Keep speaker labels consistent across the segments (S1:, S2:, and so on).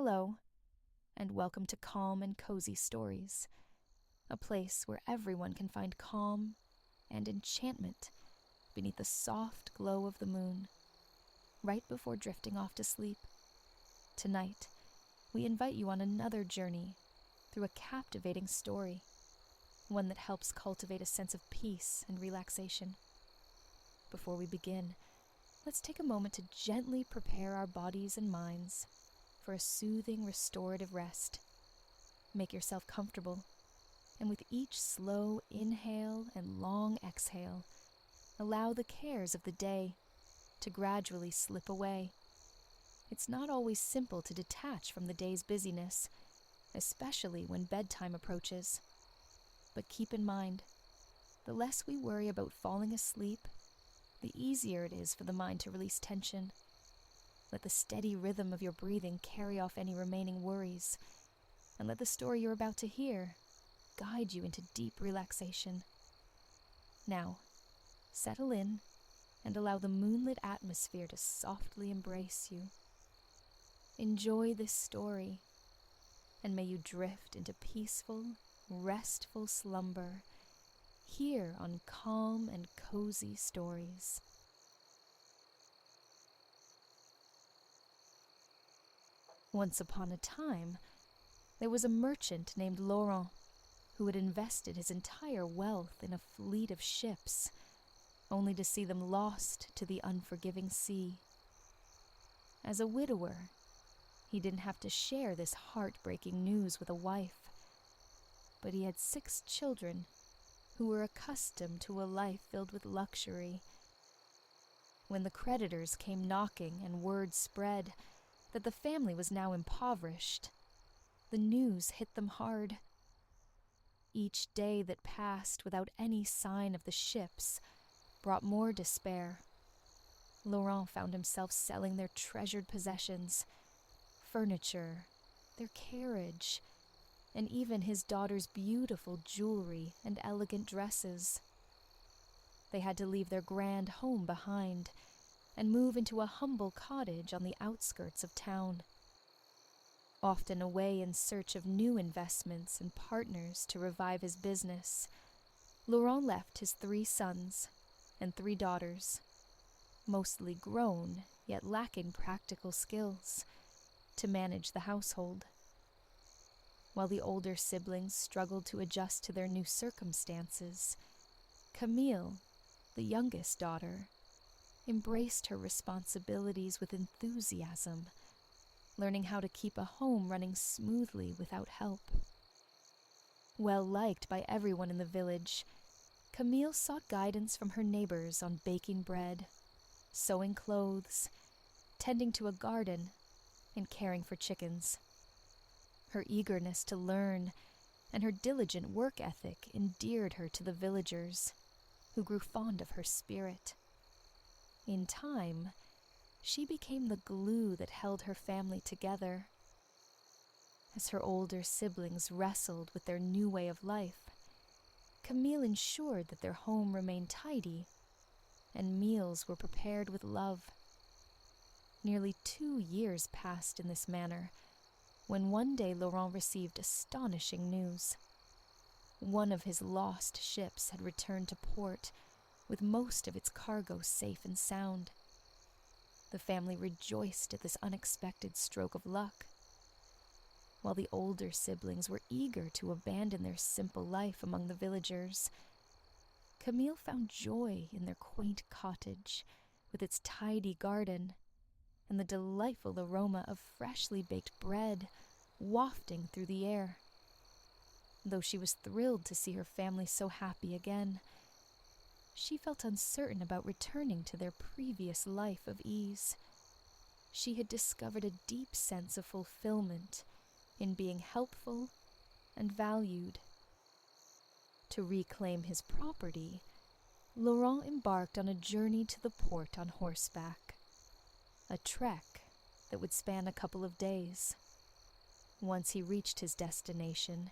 S1: Hello, and welcome to Calm and Cozy Stories, a place where everyone can find calm and enchantment beneath the soft glow of the moon, right before drifting off to sleep. Tonight, we invite you on another journey through a captivating story, one that helps cultivate a sense of peace and relaxation. Before we begin, let's take a moment to gently prepare our bodies and minds for a soothing, restorative rest. Make yourself comfortable, and with each slow inhale and long exhale, allow the cares of the day to gradually slip away. It's not always simple to detach from the day's busyness, especially when bedtime approaches. But keep in mind, the less we worry about falling asleep, the easier it is for the mind to release tension. Let the steady rhythm of your breathing carry off any remaining worries, and let the story you're about to hear guide you into deep relaxation. Now, settle in and allow the moonlit atmosphere to softly embrace you. Enjoy this story, and may you drift into peaceful, restful slumber here on Calm and Cozy Stories. Once upon a time, there was a merchant named Laurent who had invested his entire wealth in a fleet of ships, only to see them lost to the unforgiving sea. As a widower, he didn't have to share this heartbreaking news with a wife, but he had 6 children who were accustomed to a life filled with luxury. When the creditors came knocking and word spread that the family was now impoverished, the news hit them hard. Each day that passed without any sign of the ships brought more despair. Laurent found himself selling their treasured possessions, furniture, their carriage, and even his daughter's beautiful jewelry and elegant dresses. They had to leave their grand home behind and move into a humble cottage on the outskirts of town. Often away in search of new investments and partners to revive his business, Laurent left his 3 sons and 3 daughters, mostly grown yet lacking practical skills, to manage the household. While the older siblings struggled to adjust to their new circumstances, Camille, the youngest daughter, embraced her responsibilities with enthusiasm, learning how to keep a home running smoothly without help. Well liked by everyone in the village, Camille sought guidance from her neighbors on baking bread, sewing clothes, tending to a garden, and caring for chickens. Her eagerness to learn and her diligent work ethic endeared her to the villagers, who grew fond of her spirit. In time, she became the glue that held her family together. As her older siblings wrestled with their new way of life, Camille ensured that their home remained tidy and meals were prepared with love. Nearly 2 years passed in this manner, when one day Laurent received astonishing news. One of his lost ships had returned to port, with most of its cargo safe and sound. The family rejoiced at this unexpected stroke of luck. While the older siblings were eager to abandon their simple life among the villagers, Camille found joy in their quaint cottage, with its tidy garden, and the delightful aroma of freshly baked bread wafting through the air. Though she was thrilled to see her family so happy again, she felt uncertain about returning to their previous life of ease. She had discovered a deep sense of fulfillment in being helpful and valued. To reclaim his property, Laurent embarked on a journey to the port on horseback, a trek that would span a couple of days. Once he reached his destination,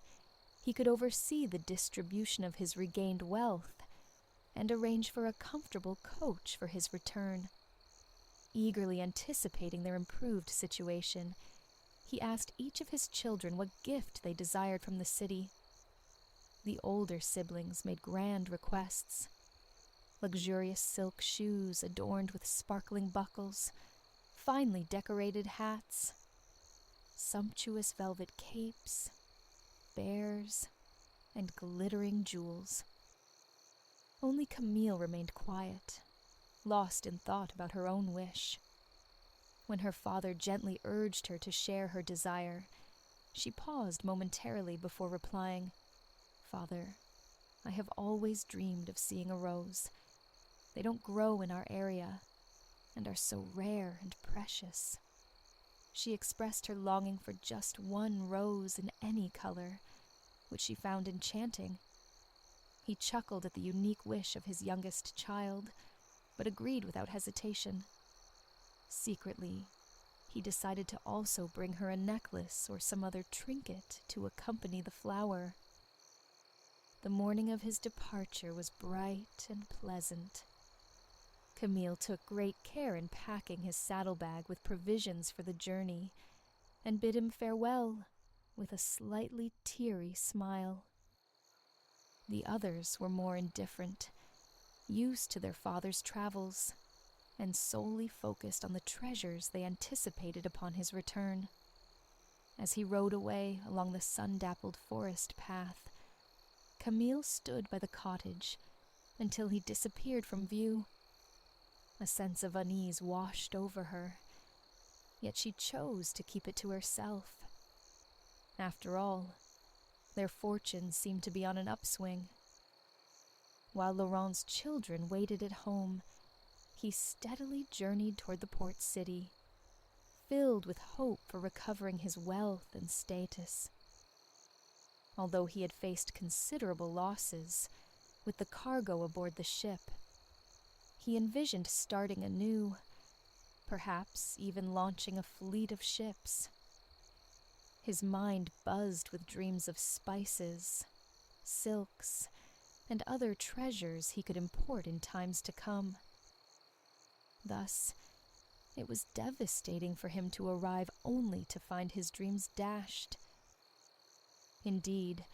S1: he could oversee the distribution of his regained wealth and arrange for a comfortable coach for his return. Eagerly anticipating their improved situation, he asked each of his children what gift they desired from the city. The older siblings made grand requests: luxurious silk shoes adorned with sparkling buckles, finely decorated hats, sumptuous velvet capes, bears, and glittering jewels. Only Camille remained quiet, lost in thought about her own wish. When her father gently urged her to share her desire, she paused momentarily before replying, "Father, I have always dreamed of seeing a rose. They don't grow in our area, and are so rare and precious." She expressed her longing for just one rose in any color, which she found enchanting. He chuckled at the unique wish of his youngest child, but agreed without hesitation. Secretly, he decided to also bring her a necklace or some other trinket to accompany the flower. The morning of his departure was bright and pleasant. Camille took great care in packing his saddlebag with provisions for the journey, and bid him farewell with a slightly teary smile. The others were more indifferent, used to their father's travels, and solely focused on the treasures they anticipated upon his return. As he rode away along the sun-dappled forest path, Camille stood by the cottage until he disappeared from view. A sense of unease washed over her, yet she chose to keep it to herself. After all, their fortunes seemed to be on an upswing. While Laurent's children waited at home, he steadily journeyed toward the port city, filled with hope for recovering his wealth and status. Although he had faced considerable losses with the cargo aboard the ship, he envisioned starting anew, perhaps even launching a fleet of ships. His mind buzzed with dreams of spices, silks, and other treasures he could import in times to come. Thus, it was devastating for him to arrive only to find his dreams dashed. Indeed,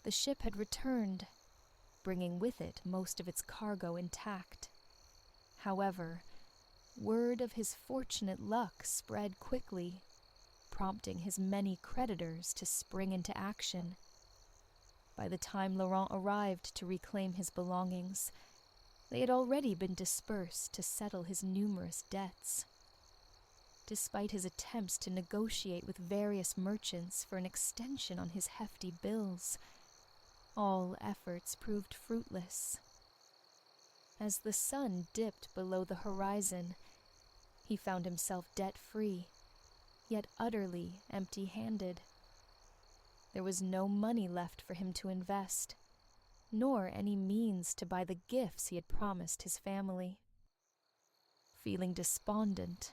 S1: the ship had returned, bringing with it most of its cargo intact. However, word of his fortunate luck spread quickly, prompting his many creditors to spring into action. By the time Laurent arrived to reclaim his belongings, they had already been dispersed to settle his numerous debts. Despite his attempts to negotiate with various merchants for an extension on his hefty bills, all efforts proved fruitless. As the sun dipped below the horizon, he found himself debt-free, yet utterly empty-handed. There was no money left for him to invest, nor any means to buy the gifts he had promised his family. Feeling despondent,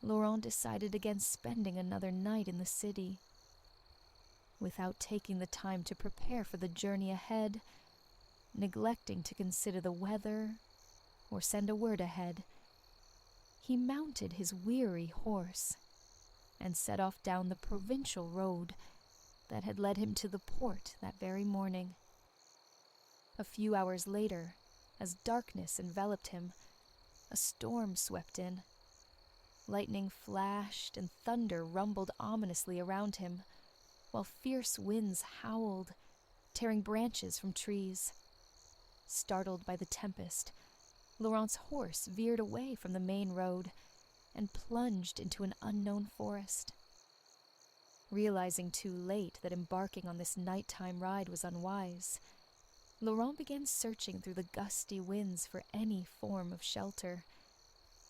S1: Laurent decided against spending another night in the city. Without taking the time to prepare for the journey ahead, neglecting to consider the weather or send a word ahead, he mounted his weary horse and set off down the provincial road that had led him to the port that very morning. A few hours later, as darkness enveloped him, a storm swept in. Lightning flashed and thunder rumbled ominously around him, while fierce winds howled, tearing branches from trees. Startled by the tempest, Laurent's horse veered away from the main road and plunged into an unknown forest. Realizing too late that embarking on this nighttime ride was unwise, Laurent began searching through the gusty winds for any form of shelter,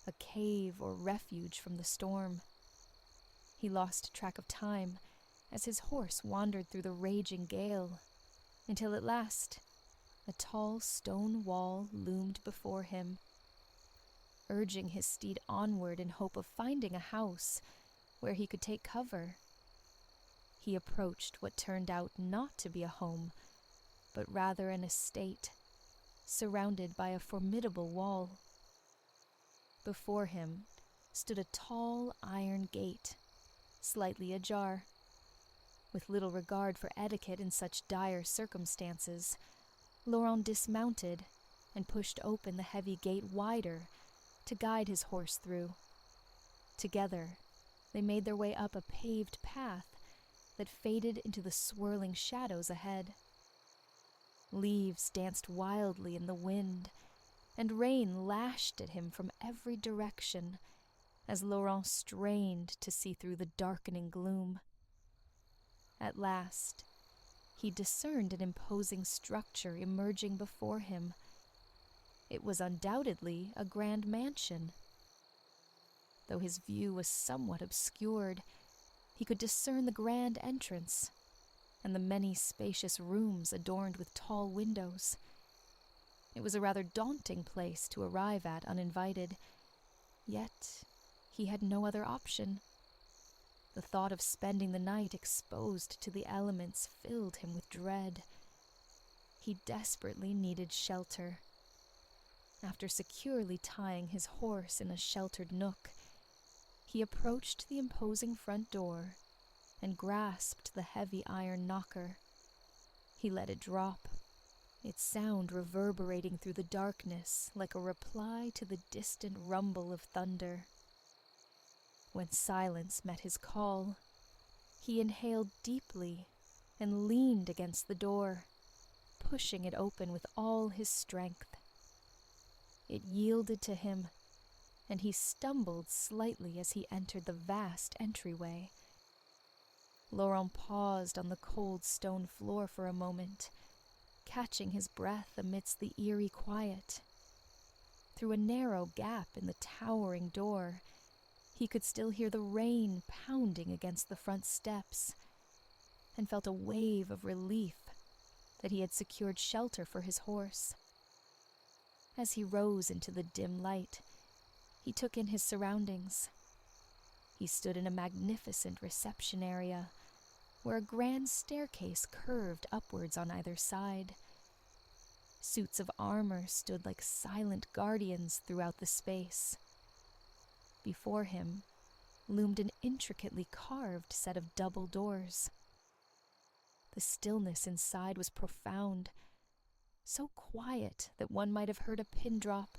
S1: a cave or refuge from the storm. He lost track of time as his horse wandered through the raging gale, until at last a tall stone wall loomed before him. Urging his steed onward in hope of finding a house where he could take cover, he approached what turned out not to be a home, but rather an estate, surrounded by a formidable wall. Before him stood a tall iron gate, slightly ajar. With little regard for etiquette in such dire circumstances, Laurent dismounted and pushed open the heavy gate wider to guide his horse through. Together, they made their way up a paved path that faded into the swirling shadows ahead. Leaves danced wildly in the wind, and rain lashed at him from every direction as Laurent strained to see through the darkening gloom. At last, he discerned an imposing structure emerging before him. It was undoubtedly a grand mansion. Though his view was somewhat obscured, he could discern the grand entrance and the many spacious rooms adorned with tall windows. It was a rather daunting place to arrive at uninvited, yet he had no other option. The thought of spending the night exposed to the elements filled him with dread. He desperately needed shelter. After securely tying his horse in a sheltered nook, he approached the imposing front door and grasped the heavy iron knocker. He let it drop, its sound reverberating through the darkness like a reply to the distant rumble of thunder. When silence met his call, he inhaled deeply and leaned against the door, pushing it open with all his strength. It yielded to him, and he stumbled slightly as he entered the vast entryway. Laurent paused on the cold stone floor for a moment, catching his breath amidst the eerie quiet. Through a narrow gap in the towering door, he could still hear the rain pounding against the front steps, and felt a wave of relief that he had secured shelter for his horse. As he rose into the dim light, he took in his surroundings. He stood in a magnificent reception area, where a grand staircase curved upwards on either side. Suits of armor stood like silent guardians throughout the space. Before him loomed an intricately carved set of double doors. The stillness inside was profound, so quiet that one might have heard a pin drop.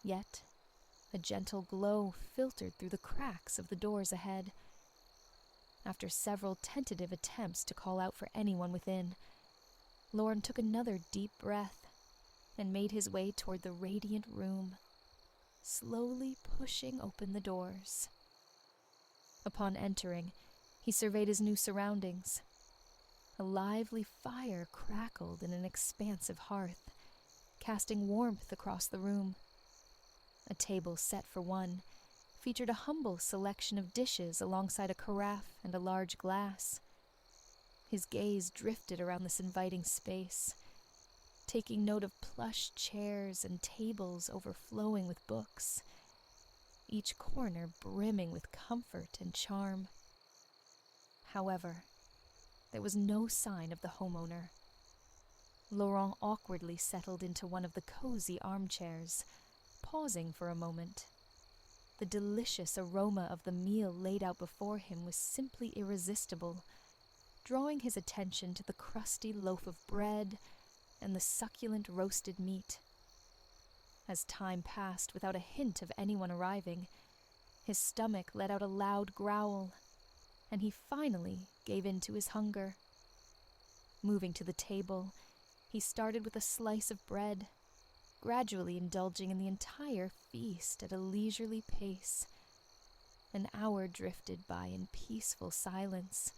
S1: Yet, a gentle glow filtered through the cracks of the doors ahead. After several tentative attempts to call out for anyone within, Laurent took another deep breath and made his way toward the radiant room, slowly pushing open the doors. Upon entering, he surveyed his new surroundings. A lively fire crackled in an expansive hearth, casting warmth across the room. A table set for one featured a humble selection of dishes alongside a carafe and a large glass. His gaze drifted around this inviting space, taking note of plush chairs and tables overflowing with books, each corner brimming with comfort and charm. However, there was no sign of the homeowner. Laurent awkwardly settled into one of the cozy armchairs, pausing for a moment. The delicious aroma of the meal laid out before him was simply irresistible, drawing his attention to the crusty loaf of bread and the succulent roasted meat. As time passed without a hint of anyone arriving, his stomach let out a loud growl, and he finally gave in to his hunger. Moving to the table, he started with a slice of bread, gradually indulging in the entire feast at a leisurely pace. An hour drifted by in peaceful silence,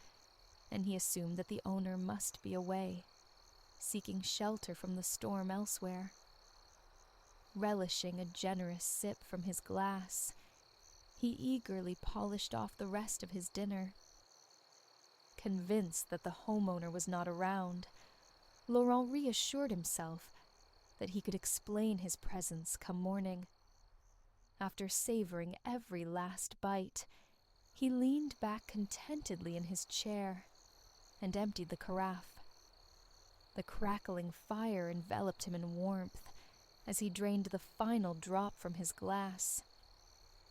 S1: and he assumed that the owner must be away, seeking shelter from the storm elsewhere. Relishing a generous sip from his glass, he eagerly polished off the rest of his dinner. Convinced that the homeowner was not around, Laurent reassured himself that he could explain his presence come morning. After savoring every last bite, he leaned back contentedly in his chair and emptied the carafe. The crackling fire enveloped him in warmth as he drained the final drop from his glass.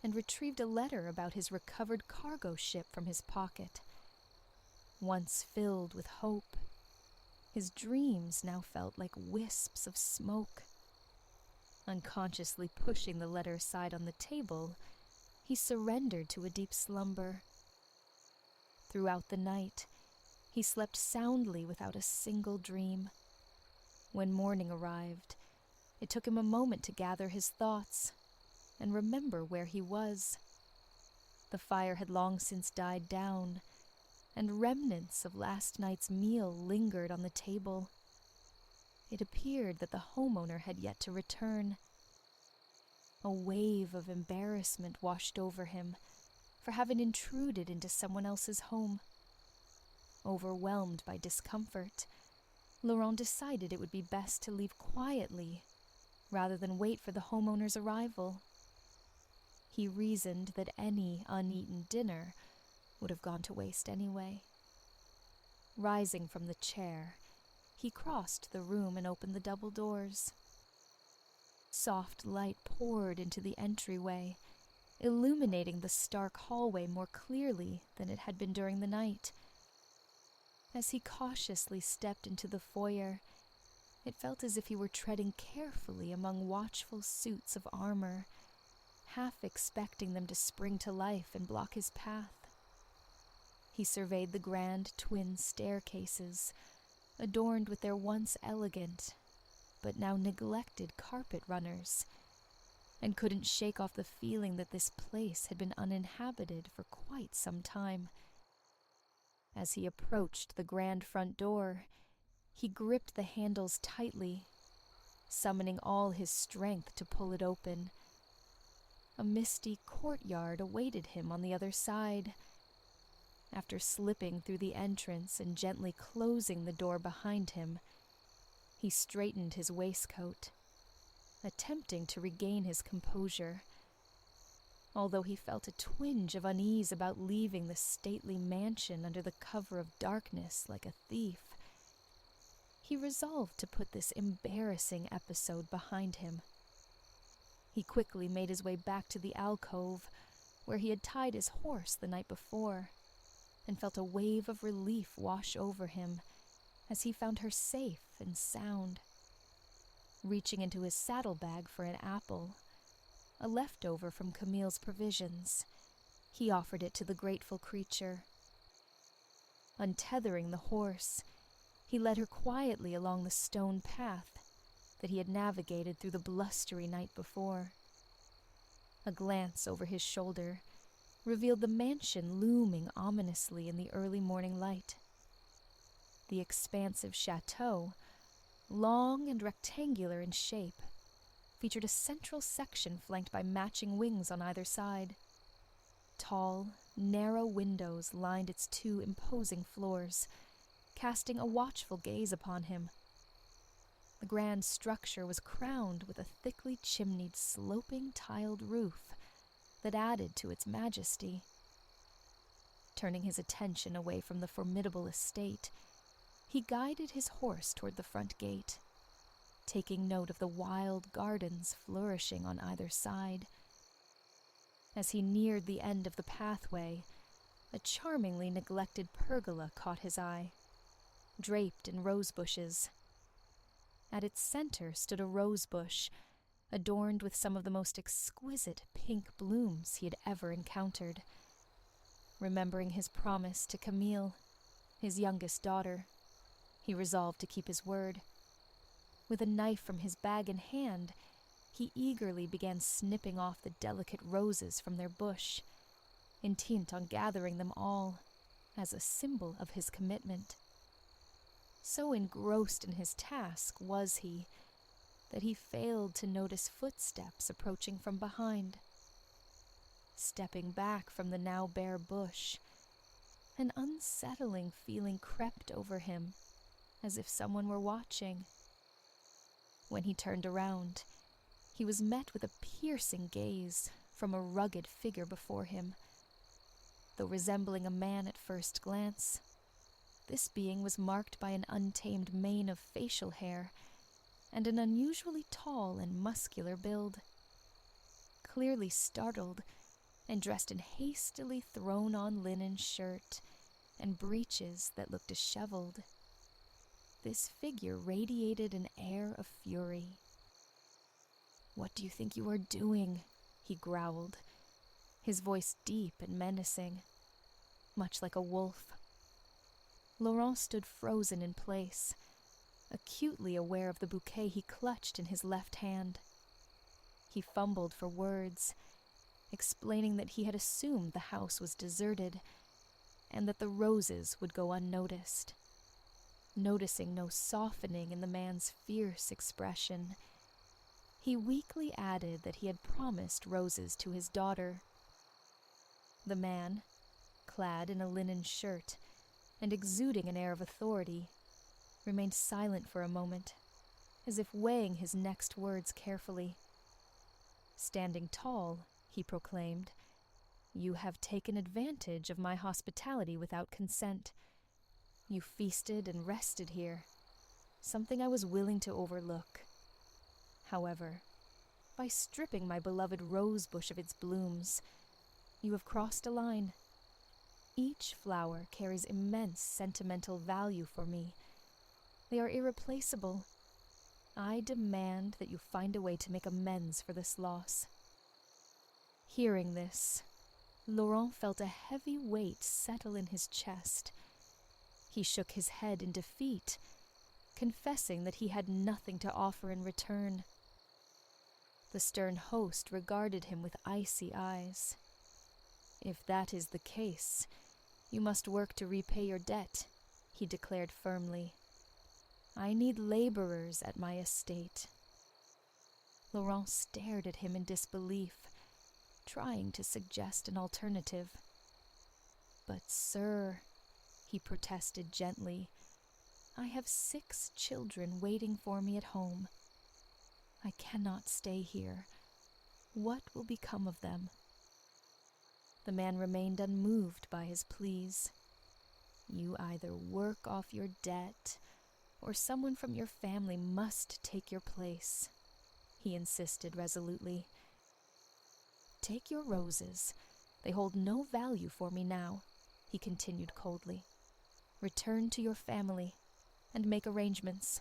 S1: and retrieved a letter about his recovered cargo ship from his pocket. Once filled with hope, his dreams now felt like wisps of smoke. Unconsciously pushing the letter aside on the table, he surrendered to a deep slumber. Throughout the night, he slept soundly without a single dream. When morning arrived, it took him a moment to gather his thoughts and remember where he was. The fire had long since died down, and remnants of last night's meal lingered on the table. It appeared that the homeowner had yet to return. A wave of embarrassment washed over him for having intruded into someone else's home. Overwhelmed by discomfort, Laurent decided it would be best to leave quietly rather than wait for the homeowner's arrival. He reasoned that any uneaten dinner would have gone to waste anyway. Rising from the chair, he crossed the room and opened the double doors. Soft light poured into the entryway, illuminating the stark hallway more clearly than it had been during the night. As he cautiously stepped into the foyer, it felt as if he were treading carefully among watchful suits of armor, half expecting them to spring to life and block his path. He surveyed the grand twin staircases, adorned with their once elegant, but now neglected carpet runners, and couldn't shake off the feeling that this place had been uninhabited for quite some time. As he approached the grand front door, he gripped the handles tightly, summoning all his strength to pull it open. A misty courtyard awaited him on the other side. After slipping through the entrance and gently closing the door behind him, he straightened his waistcoat, attempting to regain his composure. Although he felt a twinge of unease about leaving the stately mansion under the cover of darkness like a thief, he resolved to put this embarrassing episode behind him. He quickly made his way back to the alcove where he had tied his horse the night before, and felt a wave of relief wash over him as he found her safe and sound. Reaching into his saddlebag for an apple, a leftover from Camille's provisions, he offered it to the grateful creature. Untethering the horse, he led her quietly along the stone path that he had navigated through the blustery night before. A glance over his shoulder revealed the mansion looming ominously in the early morning light. The expansive chateau, long and rectangular in shape, featured a central section flanked by matching wings on either side. Tall, narrow windows lined its two imposing floors, casting a watchful gaze upon him. The grand structure was crowned with a thickly chimneyed, sloping tiled roof that added to its majesty. Turning his attention away from the formidable estate, he guided his horse toward the front gate, taking note of the wild gardens flourishing on either side. As he neared the end of the pathway, a charmingly neglected pergola caught his eye, draped in rose bushes. At its center stood a rose bush, adorned with some of the most exquisite pink blooms he had ever encountered. Remembering his promise to Camille, his youngest daughter, he resolved to keep his word. With a knife from his bag in hand, he eagerly began snipping off the delicate roses from their bush, intent on gathering them all as a symbol of his commitment. So engrossed in his task was he that he failed to notice footsteps approaching from behind. Stepping back from the now bare bush, an unsettling feeling crept over him, as if someone were watching. When he turned around, he was met with a piercing gaze from a rugged figure before him. Though resembling a man at first glance, this being was marked by an untamed mane of facial hair and an unusually tall and muscular build. Clearly startled, and dressed in hastily thrown-on linen shirt and breeches that looked disheveled. This figure radiated an air of fury. "What do you think you are doing?" he growled, his voice deep and menacing, much like a wolf. Laurent stood frozen in place, acutely aware of the bouquet he clutched in his left hand. He fumbled for words, explaining that he had assumed the house was deserted and that the roses would go unnoticed. Noticing no softening in the man's fierce expression, he weakly added that he had promised roses to his daughter. The man, clad in a linen shirt and exuding an air of authority, remained silent for a moment, as if weighing his next words carefully. Standing tall, he proclaimed, "You have taken advantage of my hospitality without consent. You feasted and rested here, something I was willing to overlook. However, by stripping my beloved rose bush of its blooms, you have crossed a line. Each flower carries immense sentimental value for me. They are irreplaceable. I demand that you find a way to make amends for this loss." Hearing this, Laurent felt a heavy weight settle in his chest. He shook his head in defeat, confessing that he had nothing to offer in return. The stern host regarded him with icy eyes. "If that is the case, you must work to repay your debt," he declared firmly. "I need laborers at my estate." Laurent stared at him in disbelief, trying to suggest an alternative. "But sir," he protested gently, "I have 6 children waiting for me at home. I cannot stay here. What will become of them?" The man remained unmoved by his pleas. "You either work off your debt, or someone from your family must take your place," he insisted resolutely. "Take your roses. They hold no value for me now," he continued coldly. "Return to your family and make arrangements.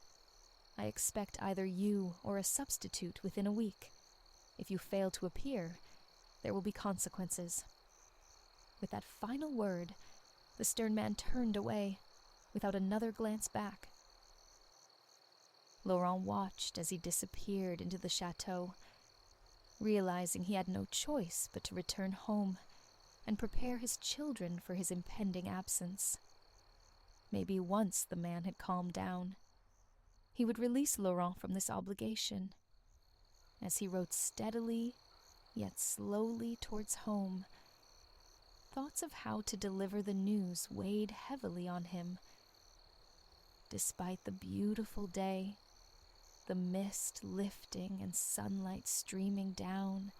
S1: I expect either you or a substitute within a week. If you fail to appear, there will be consequences." With that final word, the stern man turned away, without another glance back. Laurent watched as he disappeared into the chateau, realizing he had no choice but to return home and prepare his children for his impending absence. Maybe once the man had calmed down, he would release Laurent from this obligation. As he rode steadily, yet slowly towards home, thoughts of how to deliver the news weighed heavily on him. Despite the beautiful day, the mist lifting and sunlight streaming down,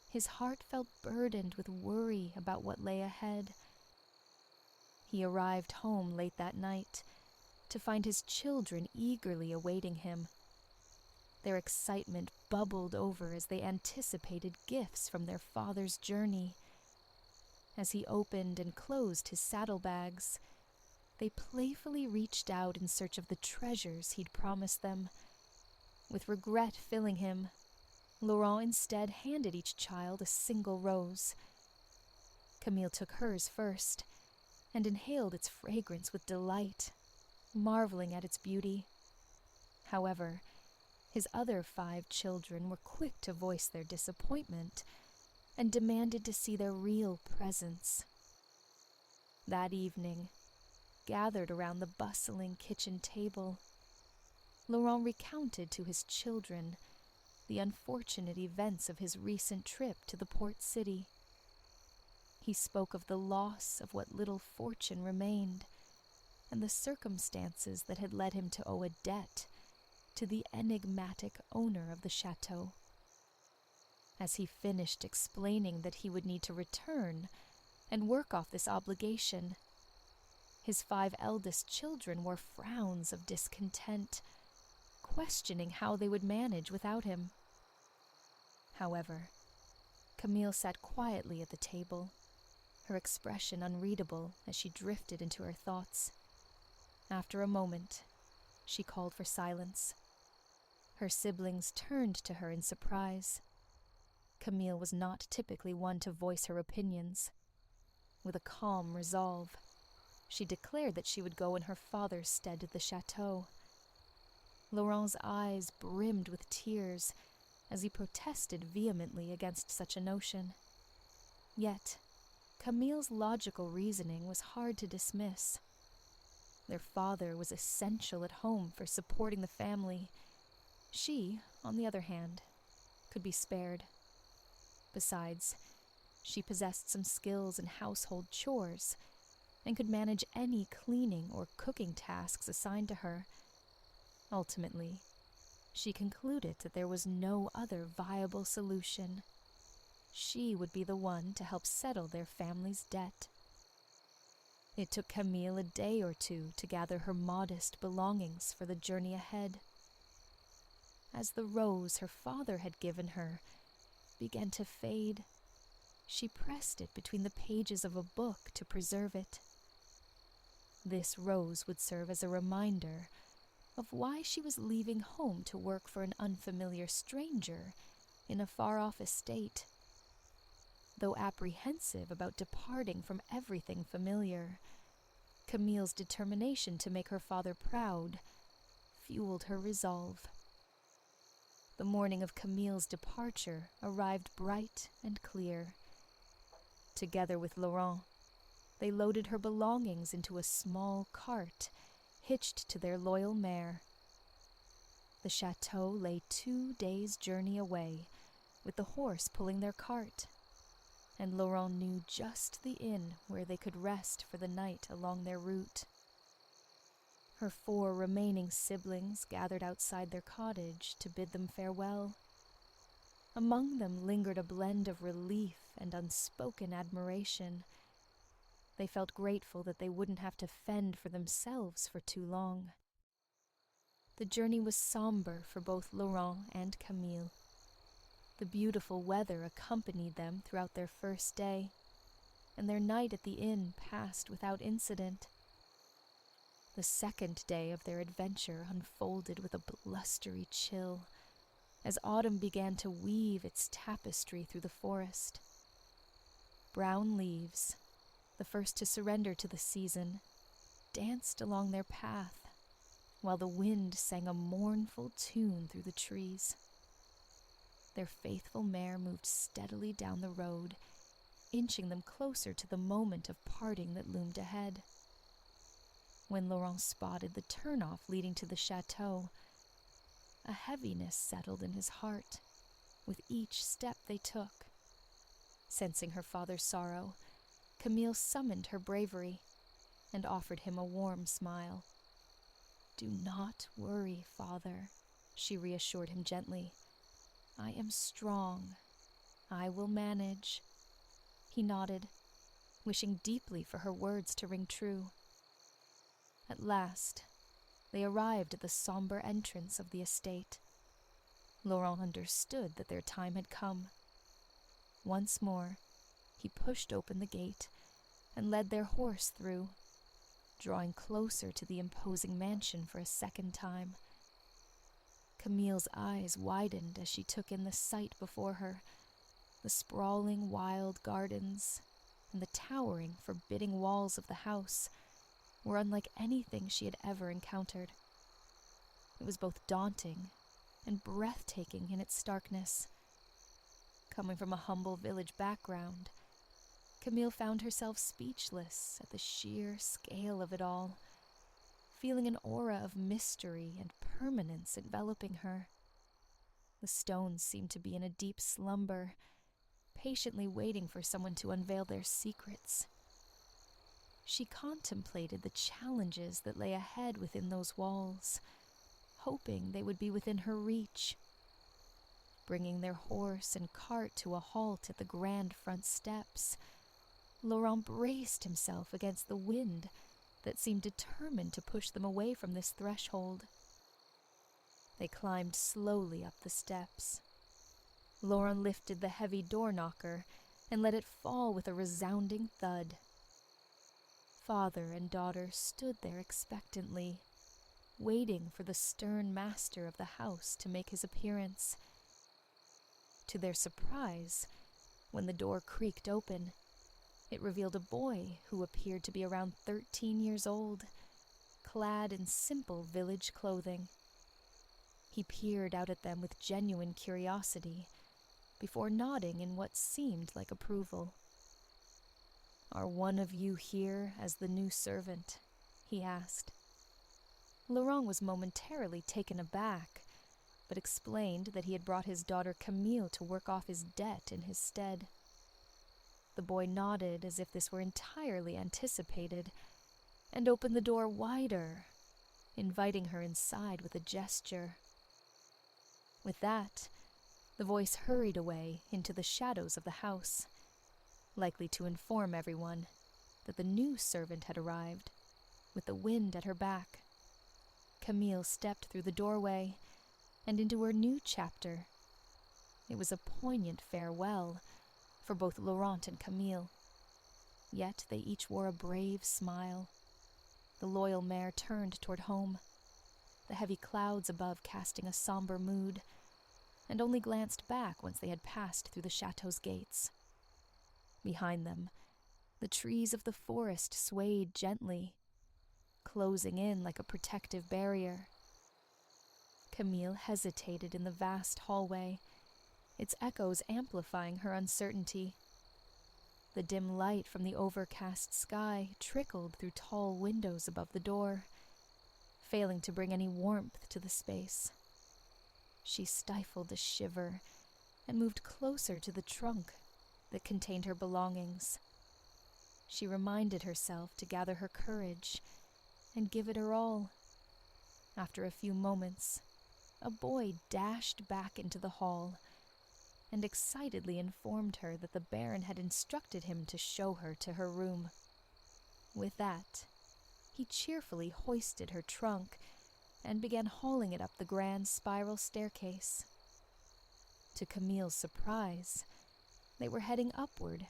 S1: his heart felt burdened with worry about what lay ahead. He arrived home late that night to find his children eagerly awaiting him. Their excitement bubbled over as they anticipated gifts from their father's journey. As he opened and closed his saddlebags, they playfully reached out in search of the treasures he'd promised them. With regret filling him, Laurent instead handed each child a single rose. Camille took hers first, and inhaled its fragrance with delight, marveling at its beauty. However, his other 5 children were quick to voice their disappointment and demanded to see their real presents. That evening, gathered around the bustling kitchen table, Laurent recounted to his children the unfortunate events of his recent trip to the port city. He spoke of the loss of what little fortune remained, and the circumstances that had led him to owe a debt to the enigmatic owner of the chateau. As he finished explaining that he would need to return and work off this obligation, his 5 eldest children wore frowns of discontent, questioning how they would manage without him. However, Camille sat quietly at the table, her expression unreadable as she drifted into her thoughts. After a moment, she called for silence. Her siblings turned to her in surprise. Camille was not typically one to voice her opinions. With a calm resolve, she declared that she would go in her father's stead to the chateau. Laurent's eyes brimmed with tears as he protested vehemently against such a notion. Yet, Camille's logical reasoning was hard to dismiss. Their father was essential at home for supporting the family. She, on the other hand, could be spared. Besides, she possessed some skills in household chores and could manage any cleaning or cooking tasks assigned to her. Ultimately, she concluded that there was no other viable solution. She would be the one to help settle their family's debt. It took Camille a day or two to gather her modest belongings for the journey ahead. As the rose her father had given her began to fade, she pressed it between the pages of a book to preserve it. This rose would serve as a reminder of why she was leaving home to work for an unfamiliar stranger in a far-off estate. Though apprehensive about departing from everything familiar, Camille's determination to make her father proud fueled her resolve. The morning of Camille's departure arrived bright and clear. Together with Laurent, they loaded her belongings into a small cart hitched to their loyal mare. The chateau lay 2 days' journey away, with the horse pulling their cart, and Laurent knew just the inn where they could rest for the night along their route. Her 4 remaining siblings gathered outside their cottage to bid them farewell. Among them lingered a blend of relief and unspoken admiration. They felt grateful that they wouldn't have to fend for themselves for too long. The journey was somber for both Laurent and Camille. The beautiful weather accompanied them throughout their first day, and their night at the inn passed without incident. The second day of their adventure unfolded with a blustery chill, as autumn began to weave its tapestry through the forest. Brown leaves, the first to surrender to the season, danced along their path, while the wind sang a mournful tune through the trees. Their faithful mare moved steadily down the road, inching them closer to the moment of parting that loomed ahead. When Laurent spotted the turnoff leading to the chateau, a heaviness settled in his heart with each step they took. Sensing her father's sorrow, Camille summoned her bravery and offered him a warm smile. "Do not worry, father," she reassured him gently. "I am strong. I will manage." He nodded, wishing deeply for her words to ring true. At last, they arrived at the somber entrance of the estate. Laurent understood that their time had come. Once more, he pushed open the gate and led their horse through, drawing closer to the imposing mansion for a second time. Camille's eyes widened as she took in the sight before her, the sprawling wild gardens and the towering, forbidding walls of the house were unlike anything she had ever encountered. It was both daunting and breathtaking in its starkness. Coming from a humble village background, Camille found herself speechless at the sheer scale of it all, feeling an aura of mystery and permanence enveloping her. The stones seemed to be in a deep slumber, patiently waiting for someone to unveil their secrets. She contemplated the challenges that lay ahead within those walls, hoping they would be within her reach. Bringing their horse and cart to a halt at the grand front steps, Laurent braced himself against the wind that seemed determined to push them away from this threshold. They climbed slowly up the steps. Laurent lifted the heavy door knocker and let it fall with a resounding thud. Father and daughter stood there expectantly, waiting for the stern master of the house to make his appearance. To their surprise, when the door creaked open, it revealed a boy who appeared to be around 13 years old, clad in simple village clothing. He peered out at them with genuine curiosity, before nodding in what seemed like approval. "Are one of you here as the new servant?" he asked. Laurent was momentarily taken aback, but explained that he had brought his daughter Camille to work off his debt in his stead. The boy nodded as if this were entirely anticipated, and opened the door wider, inviting her inside with a gesture. With that, the voice hurried away into the shadows of the house, likely to inform everyone that the new servant had arrived, with the wind at her back. Camille stepped through the doorway and into her new chapter. It was a poignant farewell for both Laurent and Camille, yet they each wore a brave smile. The loyal mare turned toward home, the heavy clouds above casting a somber mood, and only glanced back once they had passed through the chateau's gates. Behind them, the trees of the forest swayed gently, closing in like a protective barrier. Camille hesitated in the vast hallway, its echoes amplifying her uncertainty. The dim light from the overcast sky trickled through tall windows above the door, failing to bring any warmth to the space. She stifled a shiver and moved closer to the trunk that contained her belongings. She reminded herself to gather her courage and give it her all. After a few moments, a boy dashed back into the hall and excitedly informed her that the Baron had instructed him to show her to her room. With that, he cheerfully hoisted her trunk and began hauling it up the grand spiral staircase. To Camille's surprise, they were heading upward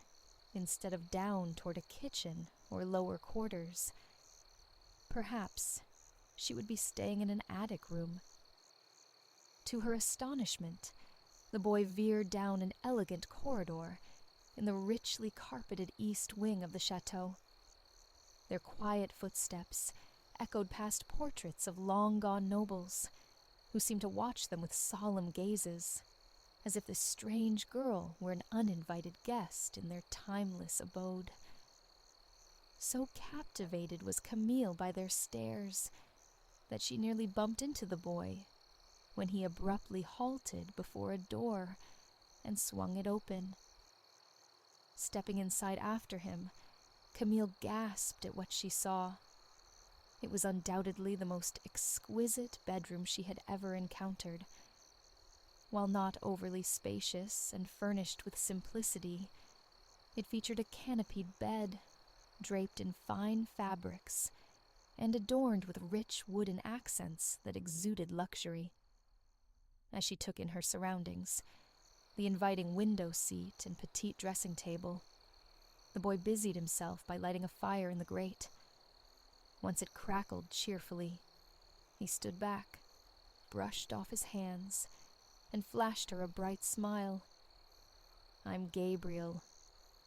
S1: instead of down toward a kitchen or lower quarters. Perhaps she would be staying in an attic room. To her astonishment, the boy veered down an elegant corridor in the richly carpeted east wing of the chateau. Their quiet footsteps echoed past portraits of long-gone nobles, who seemed to watch them with solemn gazes, as if this strange girl were an uninvited guest in their timeless abode. So captivated was Camille by their stares that she nearly bumped into the boy when he abruptly halted before a door and swung it open. Stepping inside after him, Camille gasped at what she saw. It was undoubtedly the most exquisite bedroom she had ever encountered. While not overly spacious and furnished with simplicity, it featured a canopied bed, draped in fine fabrics, and adorned with rich wooden accents that exuded luxury. As she took in her surroundings, the inviting window seat and petite dressing table, the boy busied himself by lighting a fire in the grate. Once it crackled cheerfully, he stood back, brushed off his hands, and flashed her a bright smile. "I'm Gabriel,"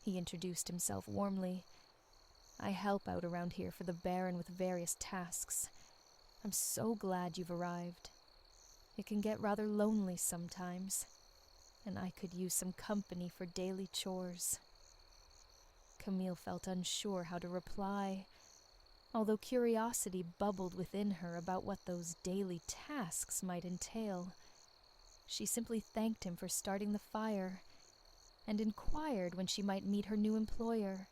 S1: he introduced himself warmly. "I help out around here for the Baron with various tasks. I'm so glad you've arrived. It can get rather lonely sometimes, and I could use some company for daily chores." Camille felt unsure how to reply, although curiosity bubbled within her about what those daily tasks might entail. She simply thanked him for starting the fire and inquired when she might meet her new employer.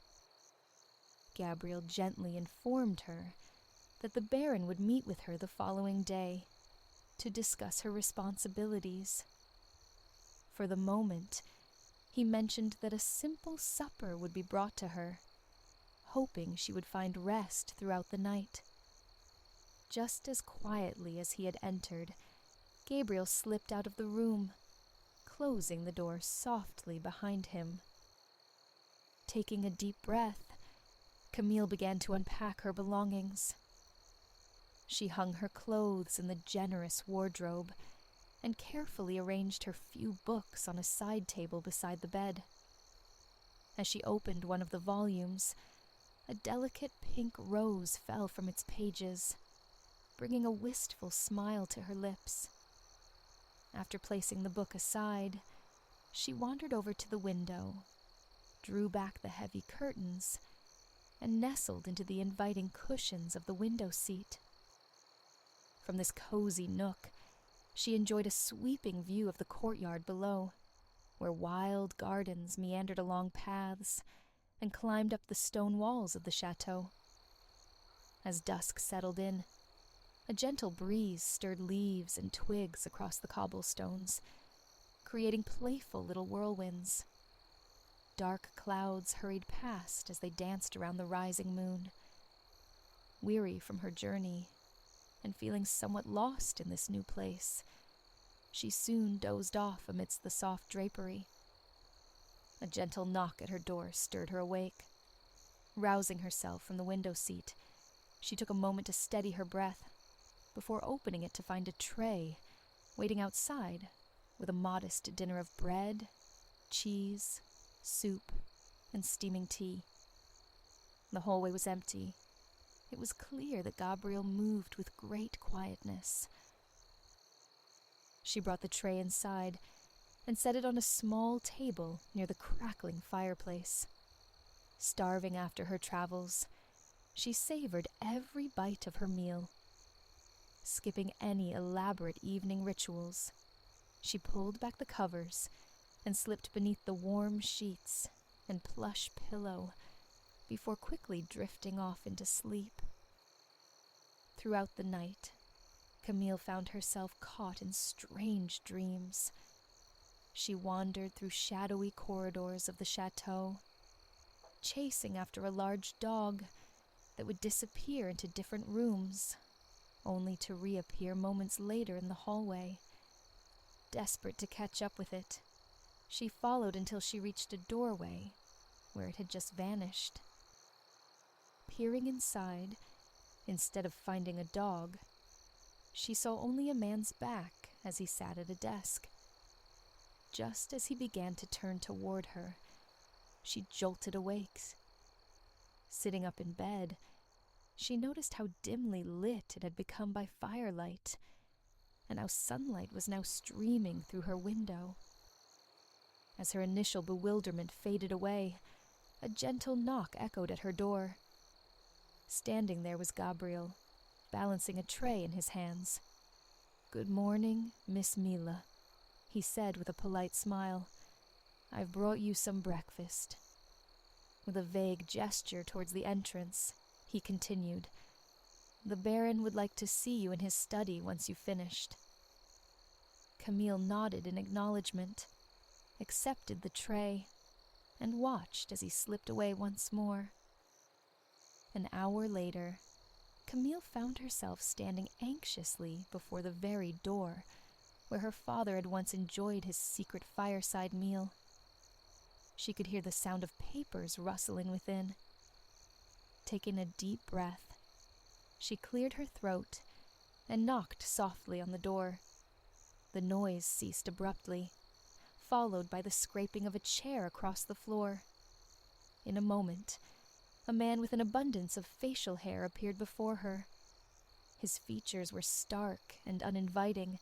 S1: Gabriel gently informed her that the Baron would meet with her the following day to discuss her responsibilities. For the moment, he mentioned that a simple supper would be brought to her, hoping she would find rest throughout the night. Just as quietly as he had entered, Gabriel slipped out of the room, closing the door softly behind him. Taking a deep breath, Camille began to unpack her belongings. She hung her clothes in the generous wardrobe and carefully arranged her few books on a side table beside the bed. As she opened one of the volumes, a delicate pink rose fell from its pages, bringing a wistful smile to her lips. After placing the book aside, she wandered over to the window, drew back the heavy curtains, and nestled into the inviting cushions of the window seat. From this cozy nook, she enjoyed a sweeping view of the courtyard below, where wild gardens meandered along paths and climbed up the stone walls of the chateau. As dusk settled in, a gentle breeze stirred leaves and twigs across the cobblestones, creating playful little whirlwinds. Dark clouds hurried past as they danced around the rising moon. Weary from her journey, and feeling somewhat lost in this new place, she soon dozed off amidst the soft drapery. A gentle knock at her door stirred her awake. Rousing herself from the window seat, she took a moment to steady her breath before opening it to find a tray waiting outside with a modest dinner of bread, cheese, soup, and steaming tea. The hallway was empty. It was clear that Gabriel moved with great quietness. She brought the tray inside and set it on a small table near the crackling fireplace. Starving after her travels, she savored every bite of her meal. Skipping any elaborate evening rituals, she pulled back the covers and slipped beneath the warm sheets and plush pillow before quickly drifting off into sleep. Throughout the night, Camille found herself caught in strange dreams. She wandered through shadowy corridors of the chateau, chasing after a large dog that would disappear into different rooms, only to reappear moments later in the hallway. Desperate to catch up with it, she followed until she reached a doorway where it had just vanished. Peering inside, instead of finding a dog, she saw only a man's back as he sat at a desk. Just as he began to turn toward her, she jolted awake. Sitting up in bed, she noticed how dimly lit it had become by firelight, and how sunlight was now streaming through her window. As her initial bewilderment faded away, a gentle knock echoed at her door. Standing there was Gabriel, balancing a tray in his hands. "Good morning, Miss Mila," he said with a polite smile. "I've brought you some breakfast." With a vague gesture towards the entrance, he continued, "The Baron would like to see you in his study once you've finished." Camille nodded in acknowledgement, accepted the tray, and watched as he slipped away once more. An hour later, Camille found herself standing anxiously before the very door where her father had once enjoyed his secret fireside meal. She could hear the sound of papers rustling within. Taking a deep breath, she cleared her throat and knocked softly on the door. The noise ceased abruptly, followed by the scraping of a chair across the floor. In a moment, a man with an abundance of facial hair appeared before her. His features were stark and uninviting,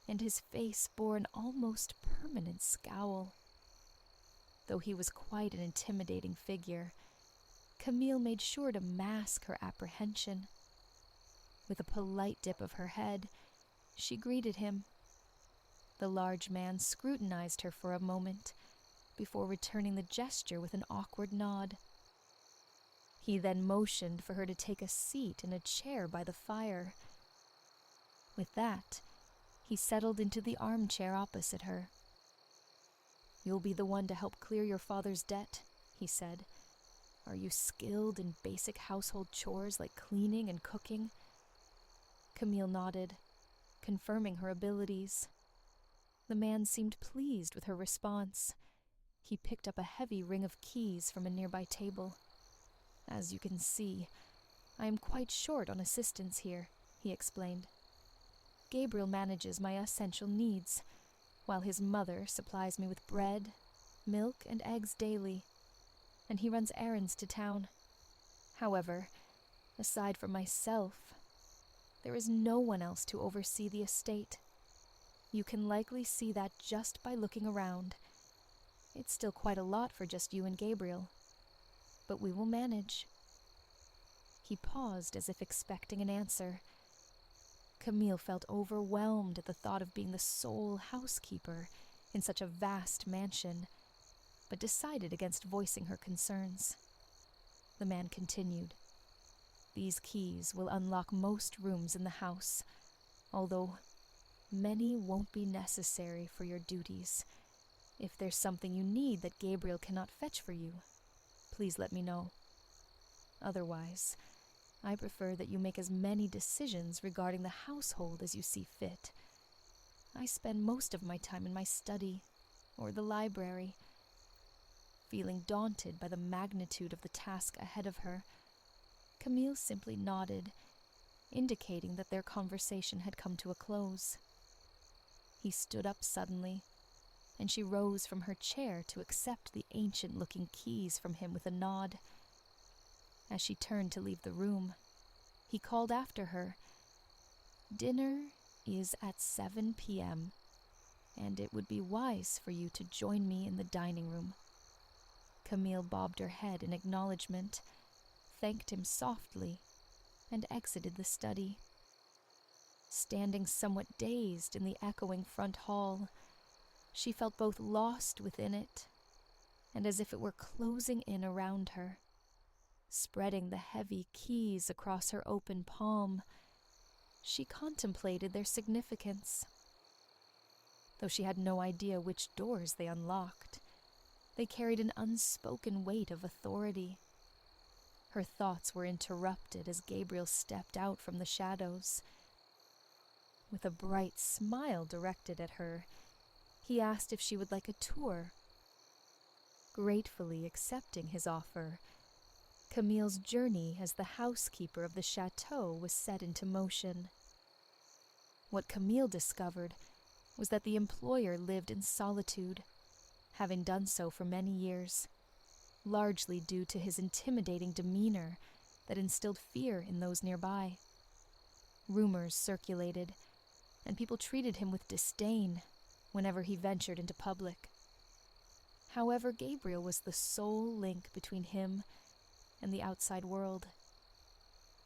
S1: and his face bore an almost permanent scowl. Though he was quite an intimidating figure, Camille made sure to mask her apprehension. With a polite dip of her head, she greeted him. The large man scrutinized her for a moment, before returning the gesture with an awkward nod. He then motioned for her to take a seat in a chair by the fire. With that, he settled into the armchair opposite her. "You'll be the one to help clear your father's debt," he said. "Are you skilled in basic household chores like cleaning and cooking?" Camille nodded, confirming her abilities. The man seemed pleased with her response. He picked up a heavy ring of keys from a nearby table. "As you can see, I am quite short on assistance here," he explained. "Gabriel manages my essential needs, while his mother supplies me with bread, milk, and eggs daily, and he runs errands to town. However, aside from myself, there is no one else to oversee the estate. You can likely see that just by looking around. It's still quite a lot for just you and Gabriel, but we will manage." He paused as if expecting an answer. Camille felt overwhelmed at the thought of being the sole housekeeper in such a vast mansion, but decided against voicing her concerns. The man continued. "These keys will unlock most rooms in the house, although many won't be necessary for your duties. If there's something you need that Gabriel cannot fetch for you, please let me know. Otherwise, I prefer that you make as many decisions regarding the household as you see fit. I spend most of my time in my study or the library." Feeling daunted by the magnitude of the task ahead of her, Camille simply nodded, indicating that their conversation had come to a close. He stood up suddenly, and she rose from her chair to accept the ancient-looking keys from him with a nod. As she turned to leave the room, he called after her, "Dinner is at 7 p.m., and it would be wise for you to join me in the dining room." Camille bobbed her head in acknowledgement, thanked him softly, and exited the study. Standing somewhat dazed in the echoing front hall, she felt both lost within it and as if it were closing in around her. Spreading the heavy keys across her open palm, she contemplated their significance. Though she had no idea which doors they unlocked, they carried an unspoken weight of authority. Her thoughts were interrupted as Gabriel stepped out from the shadows. With a bright smile directed at her, he asked if she would like a tour. Gratefully accepting his offer, Camille's journey as the housekeeper of the chateau was set into motion. What Camille discovered was that the employer lived in solitude, having done so for many years, largely due to his intimidating demeanor that instilled fear in those nearby. Rumors circulated, and people treated him with disdain whenever he ventured into public. However, Gabriel was the sole link between him and the outside world.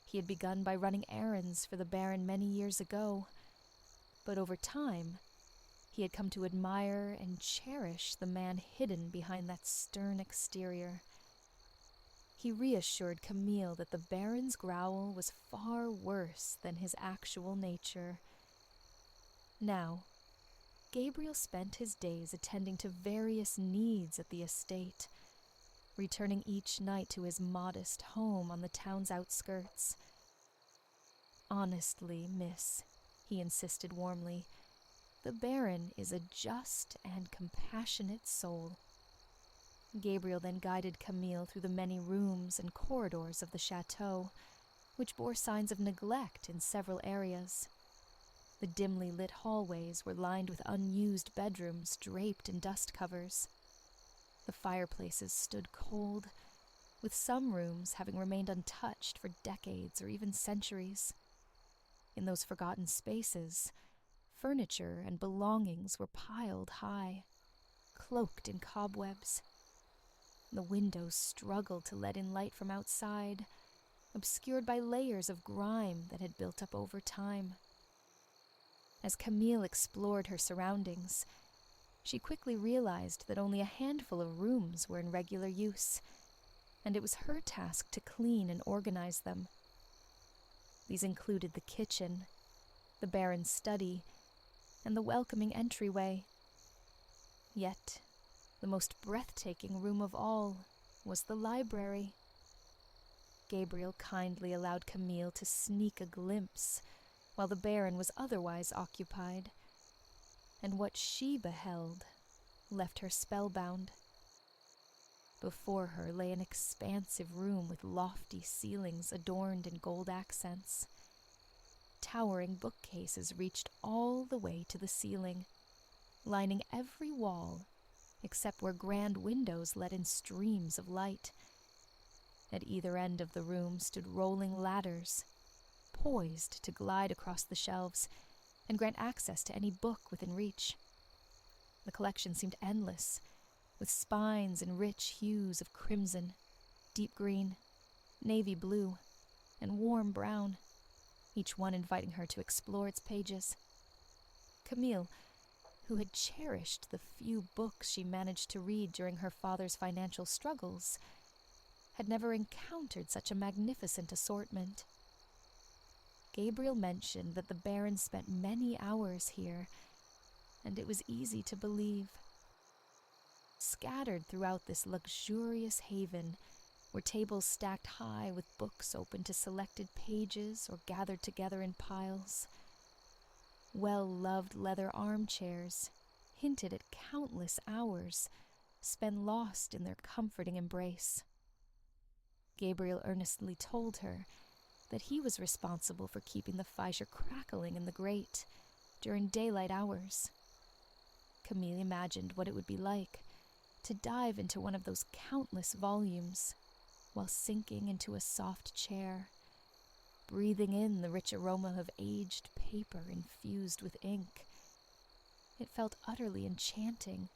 S1: He had begun by running errands for the Baron many years ago, but over time, he had come to admire and cherish the man hidden behind that stern exterior. He reassured Camille that the Baron's growl was far worse than his actual nature. Now, Gabriel spent his days attending to various needs at the estate, returning each night to his modest home on the town's outskirts. "Honestly, miss," he insisted warmly, "the Baron is a just and compassionate soul." Gabriel then guided Camille through the many rooms and corridors of the chateau, which bore signs of neglect in several areas. The dimly lit hallways were lined with unused bedrooms draped in dust covers. The fireplaces stood cold, with some rooms having remained untouched for decades or even centuries. In those forgotten spaces, furniture and belongings were piled high, cloaked in cobwebs. The windows struggled to let in light from outside, obscured by layers of grime that had built up over time. As Camille explored her surroundings, she quickly realized that only a handful of rooms were in regular use, and it was her task to clean and organize them. These included the kitchen, the Baron's study, and the welcoming entryway. Yet, the most breathtaking room of all was the library. Gabriel kindly allowed Camille to sneak a glimpse while the Baron was otherwise occupied. and what she beheld left her spellbound. Before her lay an expansive room with lofty ceilings adorned in gold accents. Towering bookcases reached all the way to the ceiling, lining every wall except where grand windows let in streams of light. At either end of the room stood rolling ladders, poised to glide across the shelves and grant access to any book within reach. The collection seemed endless, with spines and rich hues of crimson, deep green, navy blue, and warm brown, each one inviting her to explore its pages. Camille, who had cherished the few books she managed to read during her father's financial struggles, had never encountered such a magnificent assortment. Gabriel mentioned that the Baron spent many hours here, and it was easy to believe. Scattered throughout this luxurious haven were tables stacked high with books open to selected pages or gathered together in piles. Well-loved leather armchairs hinted at countless hours spent lost in their comforting embrace. Gabriel earnestly told her that he was responsible for keeping the fire crackling in the grate during daylight hours. Camille imagined what it would be like to dive into one of those countless volumes while sinking into a soft chair, breathing in the rich aroma of aged paper infused with ink. It felt utterly enchanting.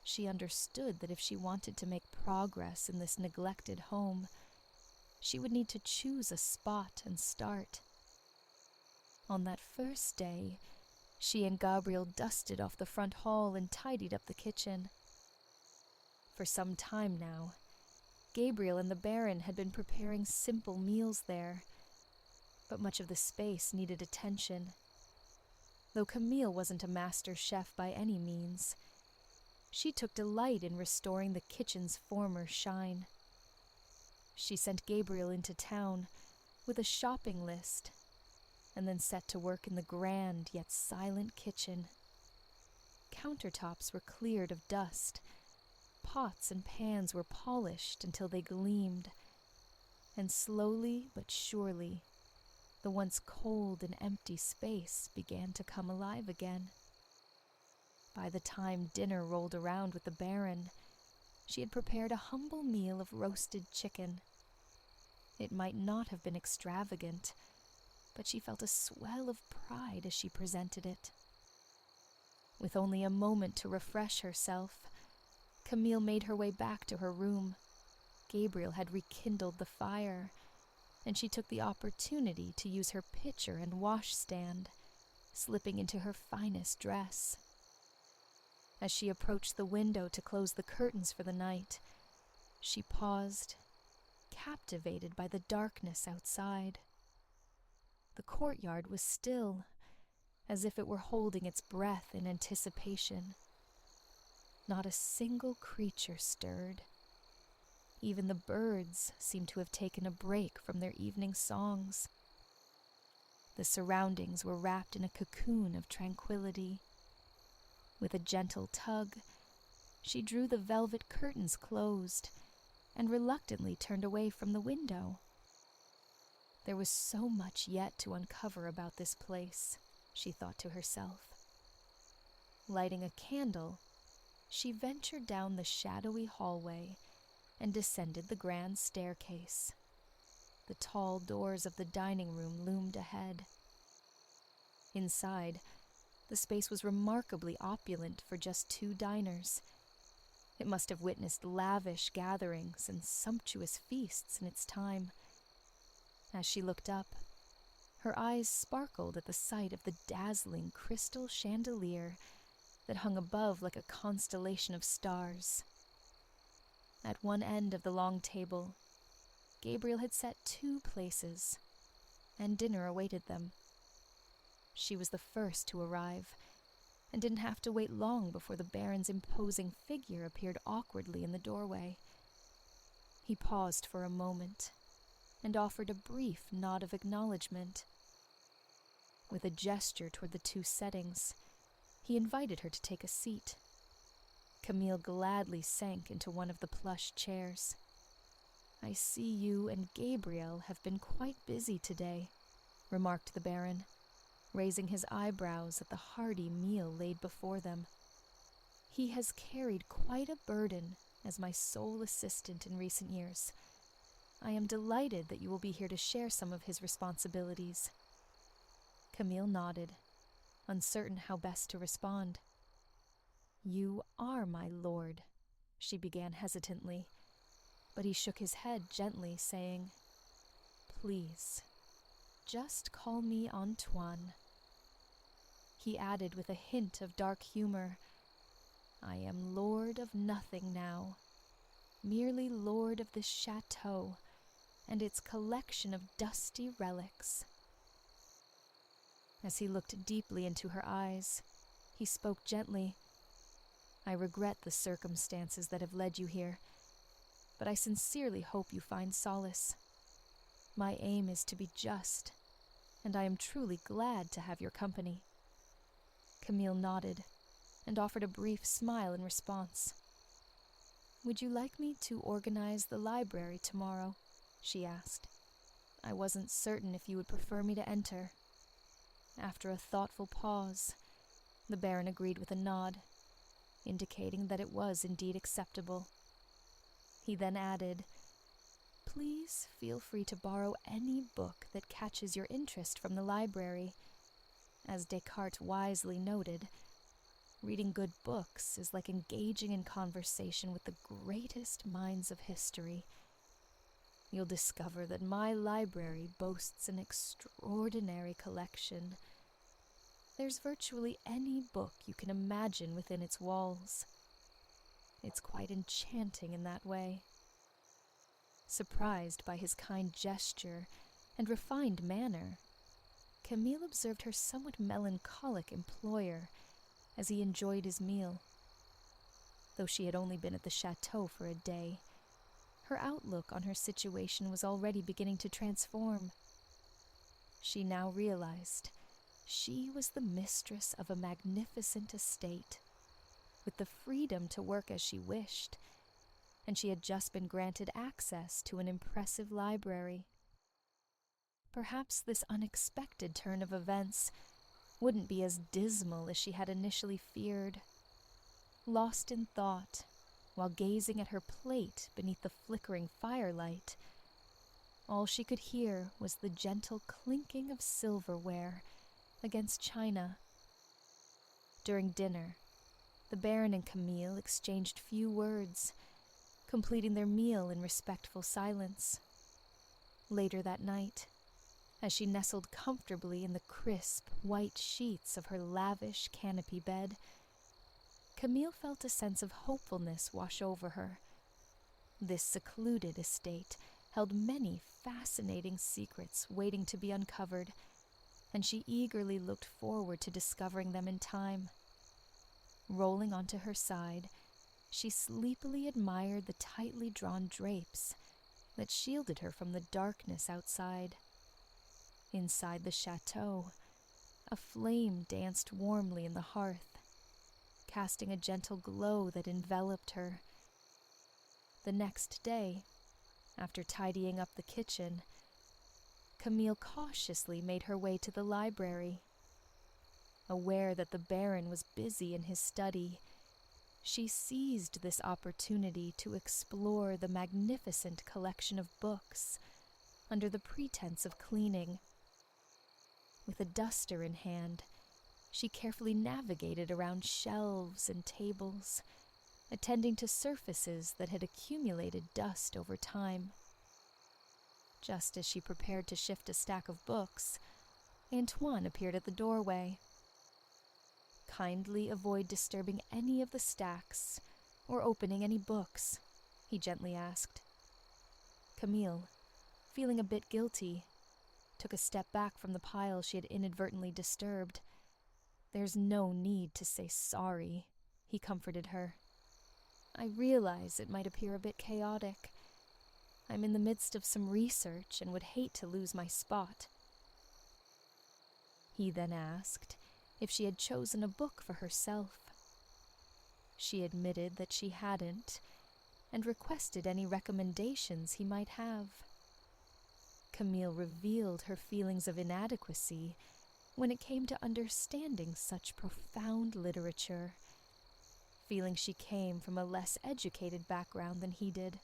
S1: She understood that if she wanted to make progress in this neglected home, she would need to choose a spot and start. On that first day, she and Gabriel dusted off the front hall and tidied up the kitchen. For some time now, Gabriel and the Baron had been preparing simple meals there, but much of the space needed attention. Though Camille wasn't a master chef by any means, she took delight in restoring the kitchen's former shine. She sent Gabriel into town with a shopping list, and then set to work in the grand yet silent kitchen. Countertops were cleared of dust, pots and pans were polished until they gleamed, and slowly but surely, the once cold and empty space began to come alive again. By the time dinner rolled around with the Baron, she had prepared a humble meal of roasted chicken. It might not have been extravagant, but she felt a swell of pride as she presented it. With only a moment to refresh herself, Camille made her way back to her room. Gabriel had rekindled the fire, and she took the opportunity to use her pitcher and washstand, slipping into her finest dress. As she approached the window to close the curtains for the night, she paused, captivated by the darkness outside. The courtyard was still, as if it were holding its breath in anticipation. Not a single creature stirred. Even the birds seemed to have taken a break from their evening songs. The surroundings were wrapped in a cocoon of tranquility. With a gentle tug, she drew the velvet curtains closed and reluctantly turned away from the window. There was so much yet to uncover about this place, she thought to herself. Lighting a candle, she ventured down the shadowy hallway and descended the grand staircase. The tall doors of the dining room loomed ahead. Inside, the space was remarkably opulent for just 2 diners. It must have witnessed lavish gatherings and sumptuous feasts in its time. As she looked up, her eyes sparkled at the sight of the dazzling crystal chandelier that hung above like a constellation of stars. At one end of the long table, Gabriel had set 2 places, and dinner awaited them. She was the first to arrive, and didn't have to wait long before the Baron's imposing figure appeared awkwardly in the doorway. He paused for a moment, and offered a brief nod of acknowledgement. With a gesture toward the 2 settings, He invited her to take a seat. Camille gladly sank into one of the plush chairs. "I see you and Gabriel have been quite busy today," remarked the Baron, raising his eyebrows at the hearty meal laid before them. "He has carried quite a burden as my sole assistant in recent years. I am delighted that you will be here to share some of his responsibilities." Camille nodded, uncertain how best to respond. "You are my lord," she began hesitantly, but he shook his head gently, saying, "Please, just call me Antoine." He added with a hint of dark humor, "I am lord of nothing now, merely lord of this chateau and its collection of dusty relics." As he looked deeply into her eyes, he spoke gently, "I regret the circumstances that have led you here, but I sincerely hope you find solace. My aim is to be just, and I am truly glad to have your company." Camille nodded and offered a brief smile in response. "Would you like me to organize the library tomorrow?" she asked. "I wasn't certain if you would prefer me to enter." After a thoughtful pause, the Baron agreed with a nod, indicating that it was indeed acceptable. He then added, "Please feel free to borrow any book that catches your interest from the library. As Descartes wisely noted, reading good books is like engaging in conversation with the greatest minds of history. You'll discover that my library boasts an extraordinary collection. There's virtually any book you can imagine within its walls. It's quite enchanting in that way." Surprised by his kind gesture and refined manner, Camille observed her somewhat melancholic employer as he enjoyed his meal. Though she had only been at the chateau for a day, her outlook on her situation was already beginning to transform. She now realized she was the mistress of a magnificent estate, with the freedom to work as she wished, and she had just been granted access to an impressive library. Perhaps this unexpected turn of events wouldn't be as dismal as she had initially feared. Lost in thought, while gazing at her plate beneath the flickering firelight, all she could hear was the gentle clinking of silverware against china. During dinner, the Baron and Camille exchanged few words, completing their meal in respectful silence. Later that night, as she nestled comfortably in the crisp, white sheets of her lavish canopy bed, Camille felt a sense of hopefulness wash over her. This secluded estate held many fascinating secrets waiting to be uncovered, and she eagerly looked forward to discovering them in time. Rolling onto her side, she sleepily admired the tightly drawn drapes that shielded her from the darkness outside. Inside the chateau, a flame danced warmly in the hearth, casting a gentle glow that enveloped her. The next day, after tidying up the kitchen, Camille cautiously made her way to the library. Aware that the Baron was busy in his study, she seized this opportunity to explore the magnificent collection of books under the pretense of cleaning. With a duster in hand, she carefully navigated around shelves and tables, attending to surfaces that had accumulated dust over time. Just as she prepared to shift a stack of books, Antoine appeared at the doorway. "Kindly avoid disturbing any of the stacks or opening any books," he gently asked. Camille, feeling a bit guilty, took a step back from the pile she had inadvertently disturbed. "There's no need to say sorry," he comforted her. "I realize it might appear a bit chaotic. I'm in the midst of some research and would hate to lose my spot." He then asked if she had chosen a book for herself. She admitted that she hadn't, and requested any recommendations he might have. Camille revealed her feelings of inadequacy when it came to understanding such profound literature, feeling she came from a less educated background than he did.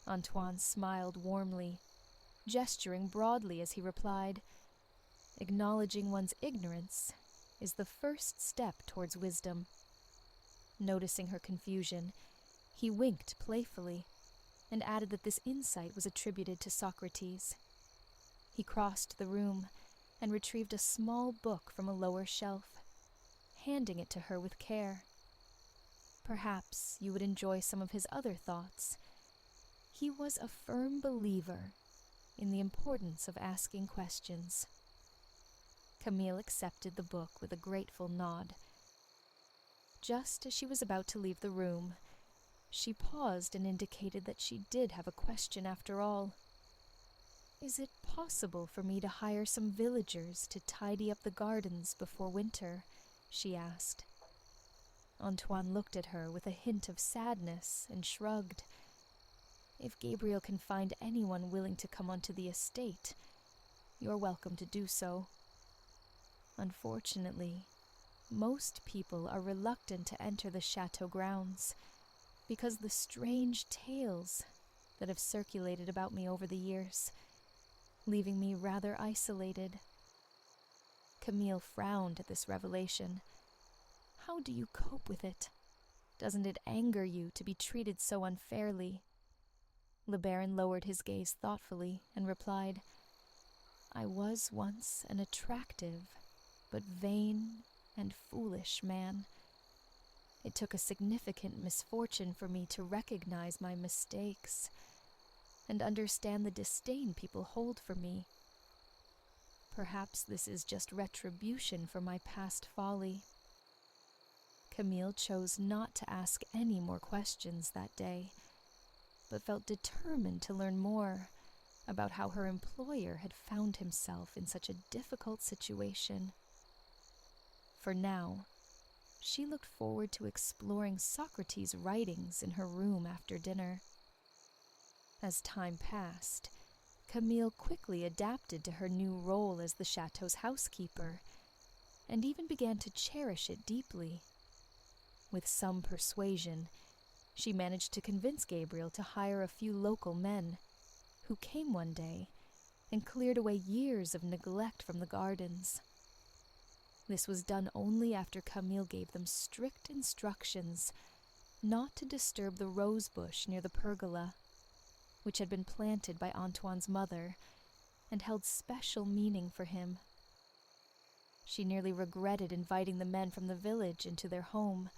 S1: Antoine smiled warmly, gesturing broadly as he replied, "Acknowledging one's ignorance is the first step towards wisdom." Noticing her confusion, he winked playfully and added that this insight was attributed to Socrates. He crossed the room and retrieved a small book from a lower shelf, handing it to her with care. Perhaps you would enjoy some of his other thoughts. He was a firm believer in the importance of asking questions. Camille accepted the book with a grateful nod. Just as she was about to leave the room, she paused and indicated that she did have a question after all. "Is it possible for me to hire some villagers to tidy up the gardens before winter?" she asked. Antoine looked at her with a hint of sadness and shrugged. "If Gabriel can find anyone willing to come onto the estate, you're welcome to do so. Unfortunately, most people are reluctant to enter the chateau grounds because the strange tales that have circulated about me over the years, leaving me rather isolated." Camille frowned at this revelation. "How do you cope with it? Doesn't it anger you to be treated so unfairly?" Le Baron lowered his gaze thoughtfully and replied, "I was once an attractive but vain and foolish man. It took a significant misfortune for me to recognize my mistakes and understand the disdain people hold for me. Perhaps this is just retribution for my past folly." Camille chose not to ask any more questions that day, but felt determined to learn more about how her employer had found himself in such a difficult situation. For now, she looked forward to exploring Socrates' writings in her room after dinner. As time passed, Camille quickly adapted to her new role as the chateau's housekeeper, and even began to cherish it deeply. With some persuasion, she managed to convince Gabriel to hire a few local men, who came one day and cleared away years of neglect from the gardens. This was done only after Camille gave them strict instructions not to disturb the rose bush near the pergola, which had been planted by Antoine's mother and held special meaning for him. She nearly regretted inviting the men from the village into their home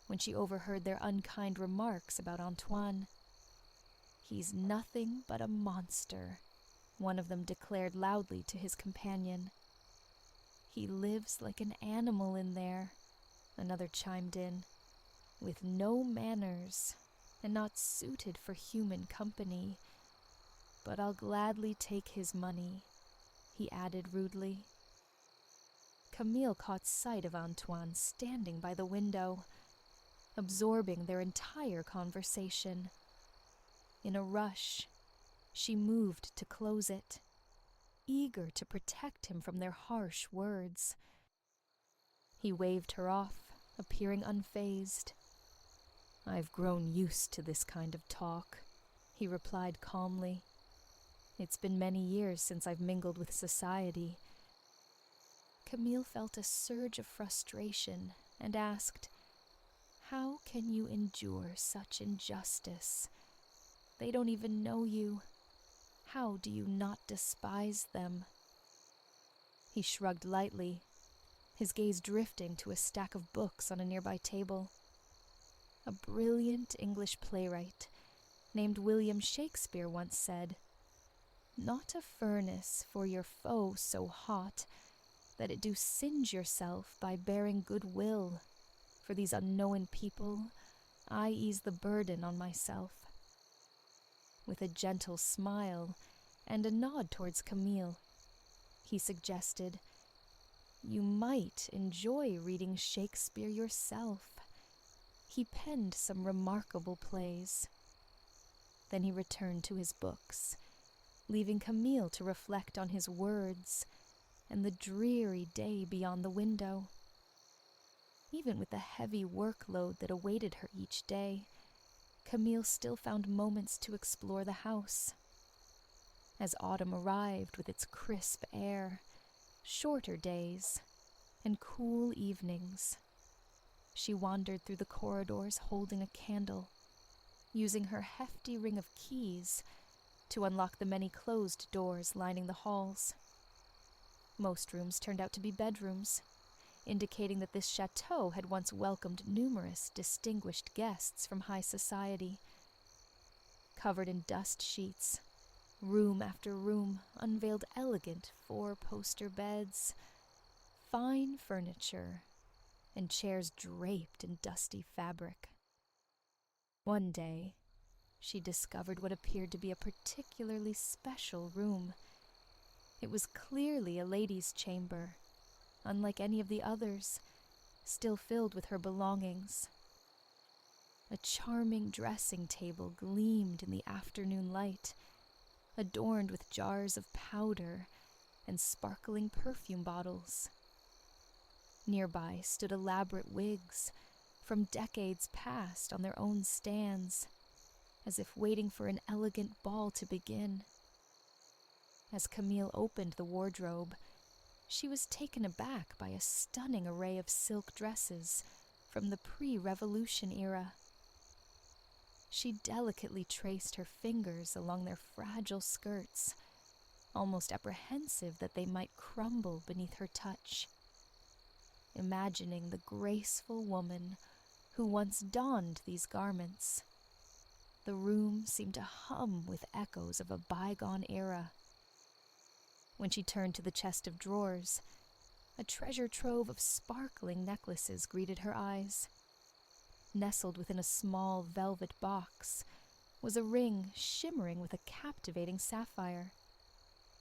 S1: when she overheard their unkind remarks about Antoine. "He's nothing but a monster," one of them declared loudly to his companion. "He lives like an animal in there," another chimed in, "with no manners and not suited for human company. But I'll gladly take his money," he added rudely. Camille caught sight of Antoine standing by the window, absorbing their entire conversation. In a rush, she moved to close it, eager to protect him from their harsh words. He waved her off, appearing unfazed. "I've grown used to this kind of talk," he replied calmly. "It's been many years since I've mingled with society." Camille felt a surge of frustration and asked, "How can you endure such injustice? They don't even know you. How do you not despise them?" He shrugged lightly, his gaze drifting to a stack of books on a nearby table. A brilliant English playwright named William Shakespeare once said, "Not a furnace for your foe so hot that it do singe yourself by bearing good will. For these unknown people, I ease the burden on myself." With a gentle smile and a nod towards Camille, he suggested, you might enjoy reading Shakespeare yourself. He penned some remarkable plays. Then he returned to his books, leaving Camille to reflect on his words and the dreary day beyond the window. Even with the heavy workload that awaited her each day, Camille still found moments to explore the house. As autumn arrived with its crisp air, shorter days, and cool evenings, she wandered through the corridors holding a candle, using her hefty ring of keys to unlock the many closed doors lining the halls. Most rooms turned out to be bedrooms, indicating that this chateau had once welcomed numerous distinguished guests from high society. Covered in dust sheets, room after room unveiled elegant four-poster beds, fine furniture, and chairs draped in dusty fabric. One day, she discovered what appeared to be a particularly special room. It was clearly a lady's chamber, unlike any of the others, still filled with her belongings. A charming dressing table gleamed in the afternoon light, adorned with jars of powder and sparkling perfume bottles. Nearby stood elaborate wigs from decades past on their own stands, as if waiting for an elegant ball to begin. As Camille opened the wardrobe, she was taken aback by a stunning array of silk dresses from the pre-Revolution era. She delicately traced her fingers along their fragile skirts, almost apprehensive that they might crumble beneath her touch. Imagining the graceful woman who once donned these garments, the room seemed to hum with echoes of a bygone era. When she turned to the chest of drawers, a treasure trove of sparkling necklaces greeted her eyes. Nestled within a small velvet box was a ring shimmering with a captivating sapphire.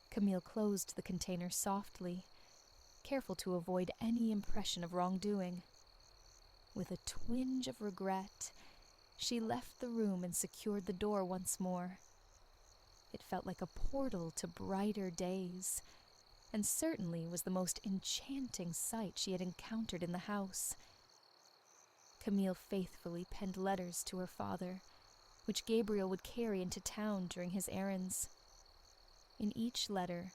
S1: Camille closed the container softly, careful to avoid any impression of wrongdoing. With a twinge of regret, she left the room and secured the door once more. It felt like a portal to brighter days, and certainly was the most enchanting sight she had encountered in the house. Camille faithfully penned letters to her father, which Gabriel would carry into town during his errands. In each letter,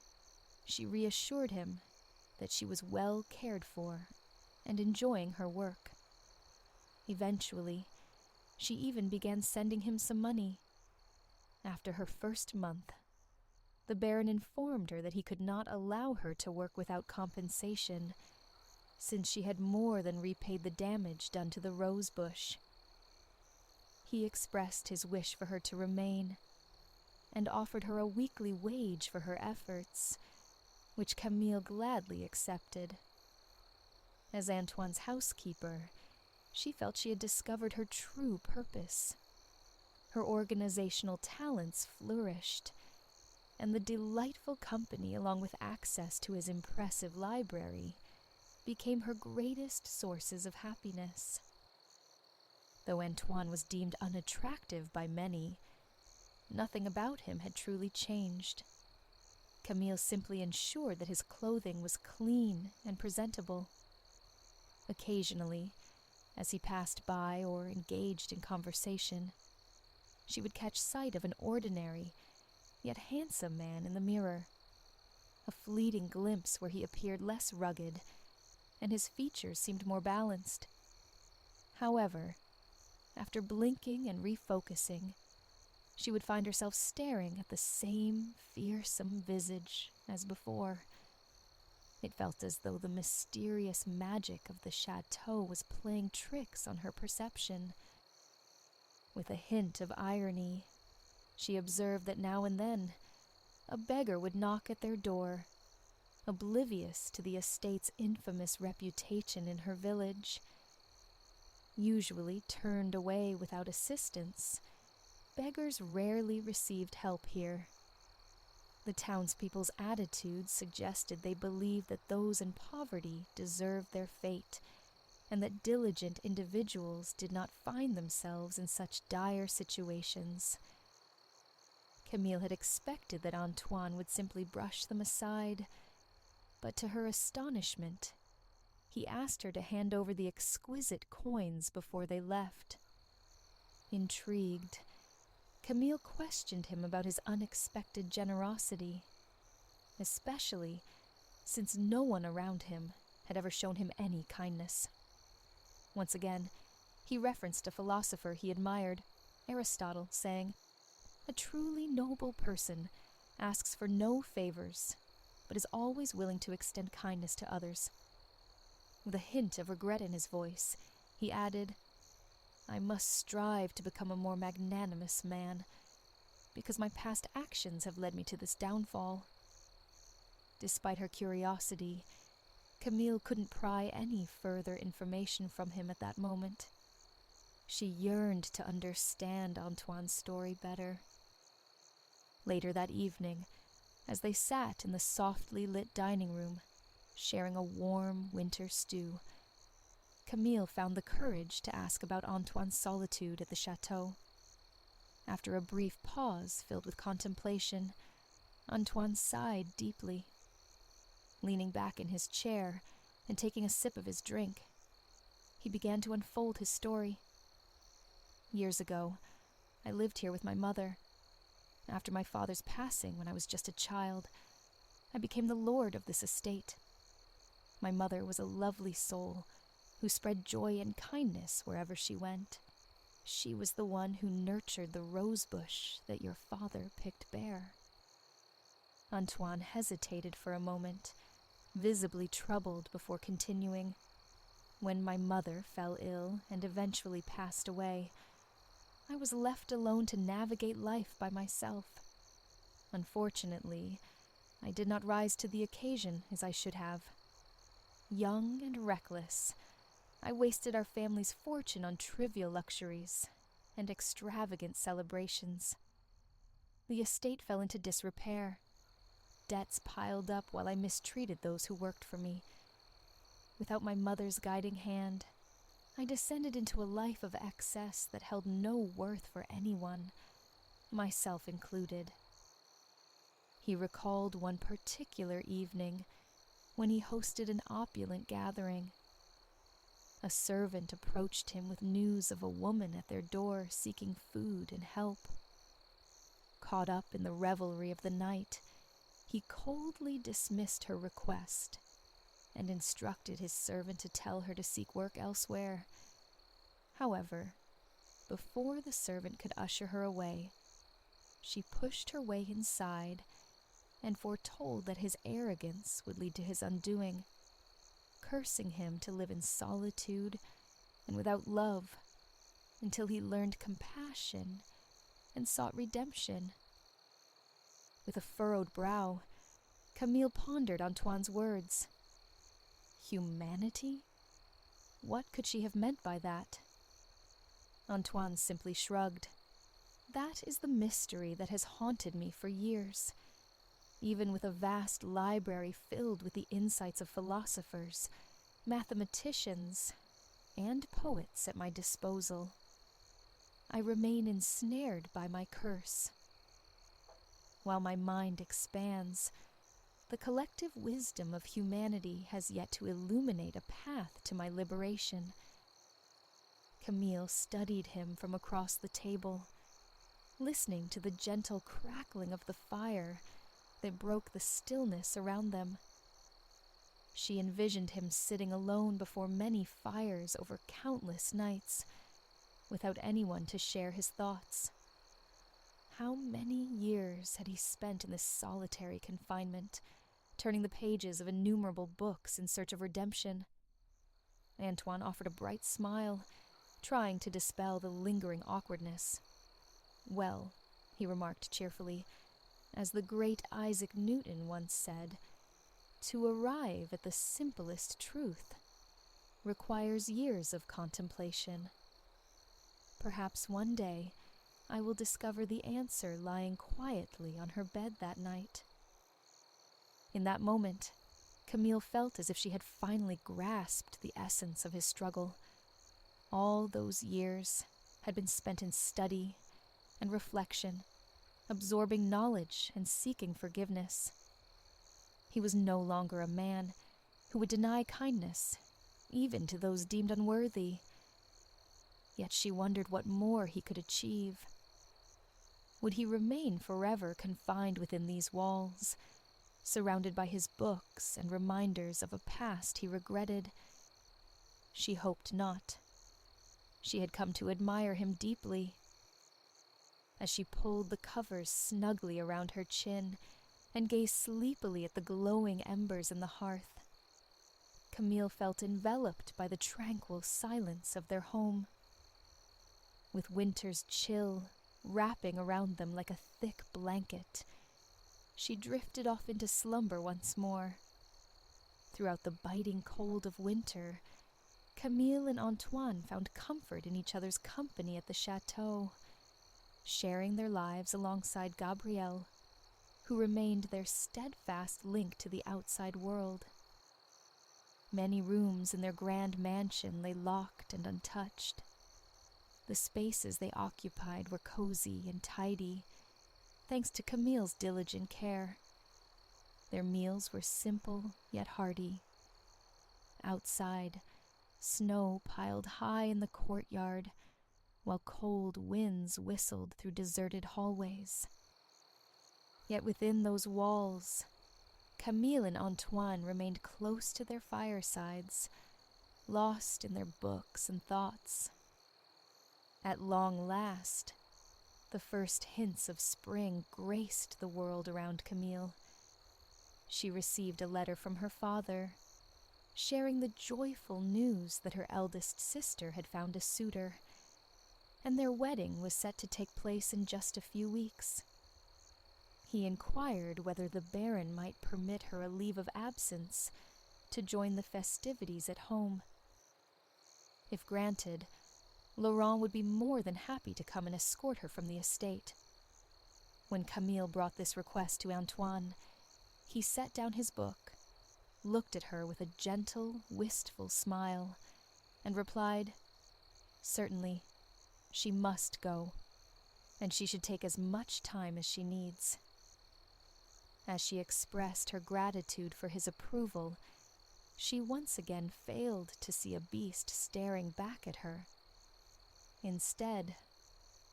S1: she reassured him that she was well cared for and enjoying her work. Eventually, she even began sending him some money. After her first month, the Baron informed her that he could not allow her to work without compensation, since she had more than repaid the damage done to the rose bush. He expressed his wish for her to remain, and offered her a weekly wage for her efforts, which Camille gladly accepted. As Antoine's housekeeper, she felt she had discovered her true purpose. Her organizational talents flourished, and the delightful company, along with access to his impressive library, became her greatest sources of happiness. Though Antoine was deemed unattractive by many, nothing about him had truly changed. Camille simply ensured that his clothing was clean and presentable. Occasionally, as he passed by or engaged in conversation, she would catch sight of an ordinary, yet handsome man in the mirror, a fleeting glimpse where he appeared less rugged, and his features seemed more balanced. However, after blinking and refocusing, she would find herself staring at the same fearsome visage as before. It felt as though the mysterious magic of the chateau was playing tricks on her perception. With a hint of irony, she observed that now and then a beggar would knock at their door, oblivious to the estate's infamous reputation in her village. Usually turned away without assistance, beggars rarely received help here. The townspeople's attitudes suggested they believed that those in poverty deserved their fate, and that diligent individuals did not find themselves in such dire situations. Camille had expected that Antoine would simply brush them aside, but to her astonishment, he asked her to hand over the exquisite coins before they left. Intrigued, Camille questioned him about his unexpected generosity, especially since no one around him had ever shown him any kindness. Once again, he referenced a philosopher he admired, Aristotle, saying, "A truly noble person asks for no favors, but is always willing to extend kindness to others." With a hint of regret in his voice, he added, "I must strive to become a more magnanimous man, because my past actions have led me to this downfall." Despite her curiosity, Camille couldn't pry any further information from him at that moment. She yearned to understand Antoine's story better. Later that evening, as they sat in the softly lit dining room, sharing a warm winter stew, Camille found the courage to ask about Antoine's solitude at the chateau. After a brief pause filled with contemplation, Antoine sighed deeply. Leaning back in his chair and taking a sip of his drink, he began to unfold his story. "Years ago, I lived here with my mother. After my father's passing when I was just a child, I became the lord of this estate. My mother was a lovely soul who spread joy and kindness wherever she went. She was the one who nurtured the rose bush that your father picked bare." Antoine hesitated for a moment, visibly troubled before continuing. "When my mother fell ill and eventually passed away, I was left alone to navigate life by myself. Unfortunately, I did not rise to the occasion as I should have. Young and reckless, I wasted our family's fortune on trivial luxuries and extravagant celebrations. The estate fell into disrepair. Debts piled up while I mistreated those who worked for me. Without my mother's guiding hand, I descended into a life of excess that held no worth for anyone, myself included." He recalled one particular evening when he hosted an opulent gathering. A servant approached him with news of a woman at their door seeking food and help. Caught up in the revelry of the night, he coldly dismissed her request and instructed his servant to tell her to seek work elsewhere. However, before the servant could usher her away, she pushed her way inside and foretold that his arrogance would lead to his undoing, cursing him to live in solitude and without love until he learned compassion and sought redemption. With a furrowed brow, Camille pondered Antoine's words. Humanity? What could she have meant by that? Antoine simply shrugged. "That is the mystery that has haunted me for years. Even with a vast library filled with the insights of philosophers, mathematicians, and poets at my disposal, I remain ensnared by my curse. While my mind expands, the collective wisdom of humanity has yet to illuminate a path to my liberation." Camille studied him from across the table, listening to the gentle crackling of the fire that broke the stillness around them. She envisioned him sitting alone before many fires over countless nights, without anyone to share his thoughts. How many years had he spent in this solitary confinement, turning the pages of innumerable books in search of redemption? Antoine offered a bright smile, trying to dispel the lingering awkwardness. "Well," he remarked cheerfully, as the great Isaac Newton once said, "to arrive at the simplest truth requires years of contemplation. Perhaps one day I will discover the answer lying quietly on her bed that night." In that moment, Camille felt as if she had finally grasped the essence of his struggle. All those years had been spent in study and reflection, absorbing knowledge and seeking forgiveness. He was no longer a man who would deny kindness, even to those deemed unworthy. Yet she wondered what more he could achieve. Would he remain forever confined within these walls, surrounded by his books and reminders of a past he regretted? She hoped not. She had come to admire him deeply. As she pulled the covers snugly around her chin and gazed sleepily at the glowing embers in the hearth, Camille felt enveloped by the tranquil silence of their home. With winter's chill wrapping around them like a thick blanket, she drifted off into slumber once more. Throughout the biting cold of winter, Camille and Antoine found comfort in each other's company at the chateau, sharing their lives alongside Gabrielle, who remained their steadfast link to the outside world. Many rooms in their grand mansion lay locked and untouched. The spaces they occupied were cozy and tidy, thanks to Camille's diligent care. Their meals were simple yet hearty. Outside, snow piled high in the courtyard, while cold winds whistled through deserted hallways. Yet within those walls, Camille and Antoine remained close to their firesides, lost in their books and thoughts. At long last, the first hints of spring graced the world around Camille. She received a letter from her father, sharing the joyful news that her eldest sister had found a suitor, and their wedding was set to take place in just a few weeks. He inquired whether the Baron might permit her a leave of absence to join the festivities at home. If granted, Laurent would be more than happy to come and escort her from the estate. When Camille brought this request to Antoine, he set down his book, looked at her with a gentle, wistful smile, and replied, "Certainly, she must go, and she should take as much time as she needs." As she expressed her gratitude for his approval, she once again failed to see a beast staring back at her. Instead,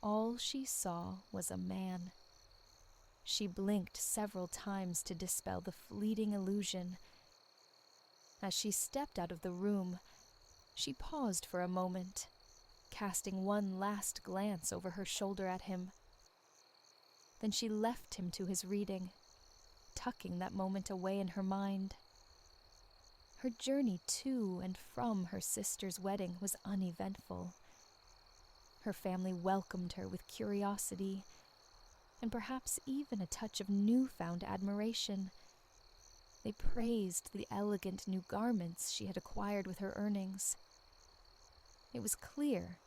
S1: all she saw was a man. She blinked several times to dispel the fleeting illusion. As she stepped out of the room, she paused for a moment, casting one last glance over her shoulder at him. Then she left him to his reading, tucking that moment away in her mind. Her journey to and from her sister's wedding was uneventful. Her family welcomed her with curiosity, and perhaps even a touch of newfound admiration. They praised the elegant new garments she had acquired with her earnings. It was clear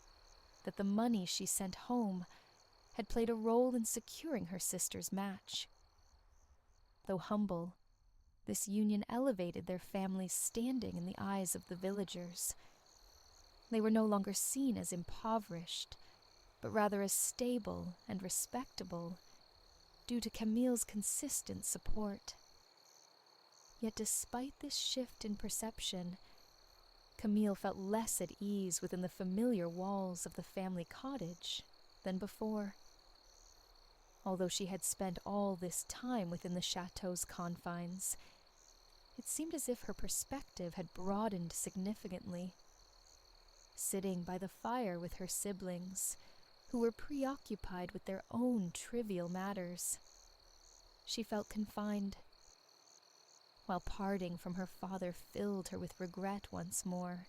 S1: that the money she sent home had played a role in securing her sister's match. Though humble, this union elevated their family's standing in the eyes of the villagers. They were no longer seen as impoverished, but rather as stable and respectable, due to Camille's consistent support. Yet despite this shift in perception, Camille felt less at ease within the familiar walls of the family cottage than before. Although she had spent all this time within the chateau's confines, it seemed as if her perspective had broadened significantly. Sitting by the fire with her siblings, who were preoccupied with their own trivial matters, she felt confined. While parting from her father filled her with regret once more,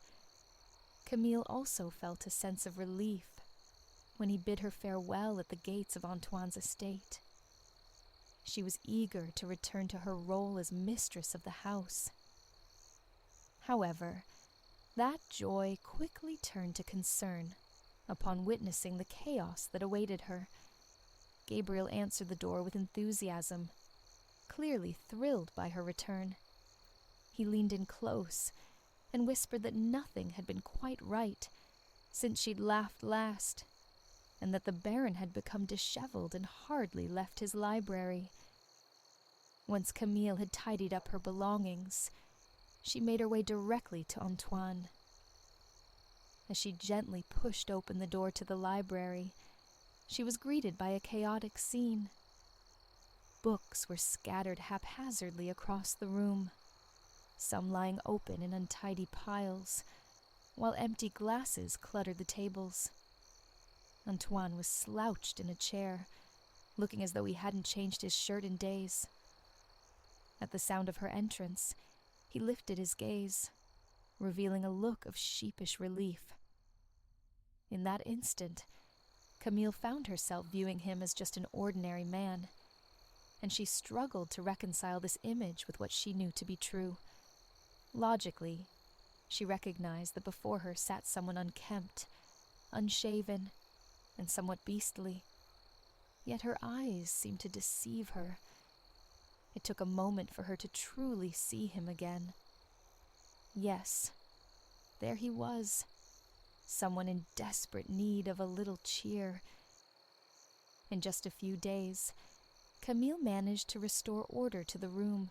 S1: Camille also felt a sense of relief when he bid her farewell at the gates of Antoine's estate. She was eager to return to her role as mistress of the house. However, that joy quickly turned to concern upon witnessing the chaos that awaited her. Gabriel answered the door with enthusiasm. clearly thrilled by her return. He leaned in close and whispered that nothing had been quite right since she'd laughed last, and that the Baron had become disheveled and hardly left his library. Once Camille had tidied up her belongings, she made her way directly to Antoine. As she gently pushed open the door to the library, she was greeted by a chaotic scene. Books were scattered haphazardly across the room, some lying open in untidy piles, while empty glasses cluttered the tables. Antoine was slouched in a chair, looking as though he hadn't changed his shirt in days. At the sound of her entrance, he lifted his gaze, revealing a look of sheepish relief. In that instant, Camille found herself viewing him as just an ordinary man, and she struggled to reconcile this image with what she knew to be true. Logically, she recognized that before her sat someone unkempt, unshaven, and somewhat beastly. Yet her eyes seemed to deceive her. It took a moment for her to truly see him again. Yes, there he was, someone in desperate need of a little cheer. In just a few days, Camille managed to restore order to the room.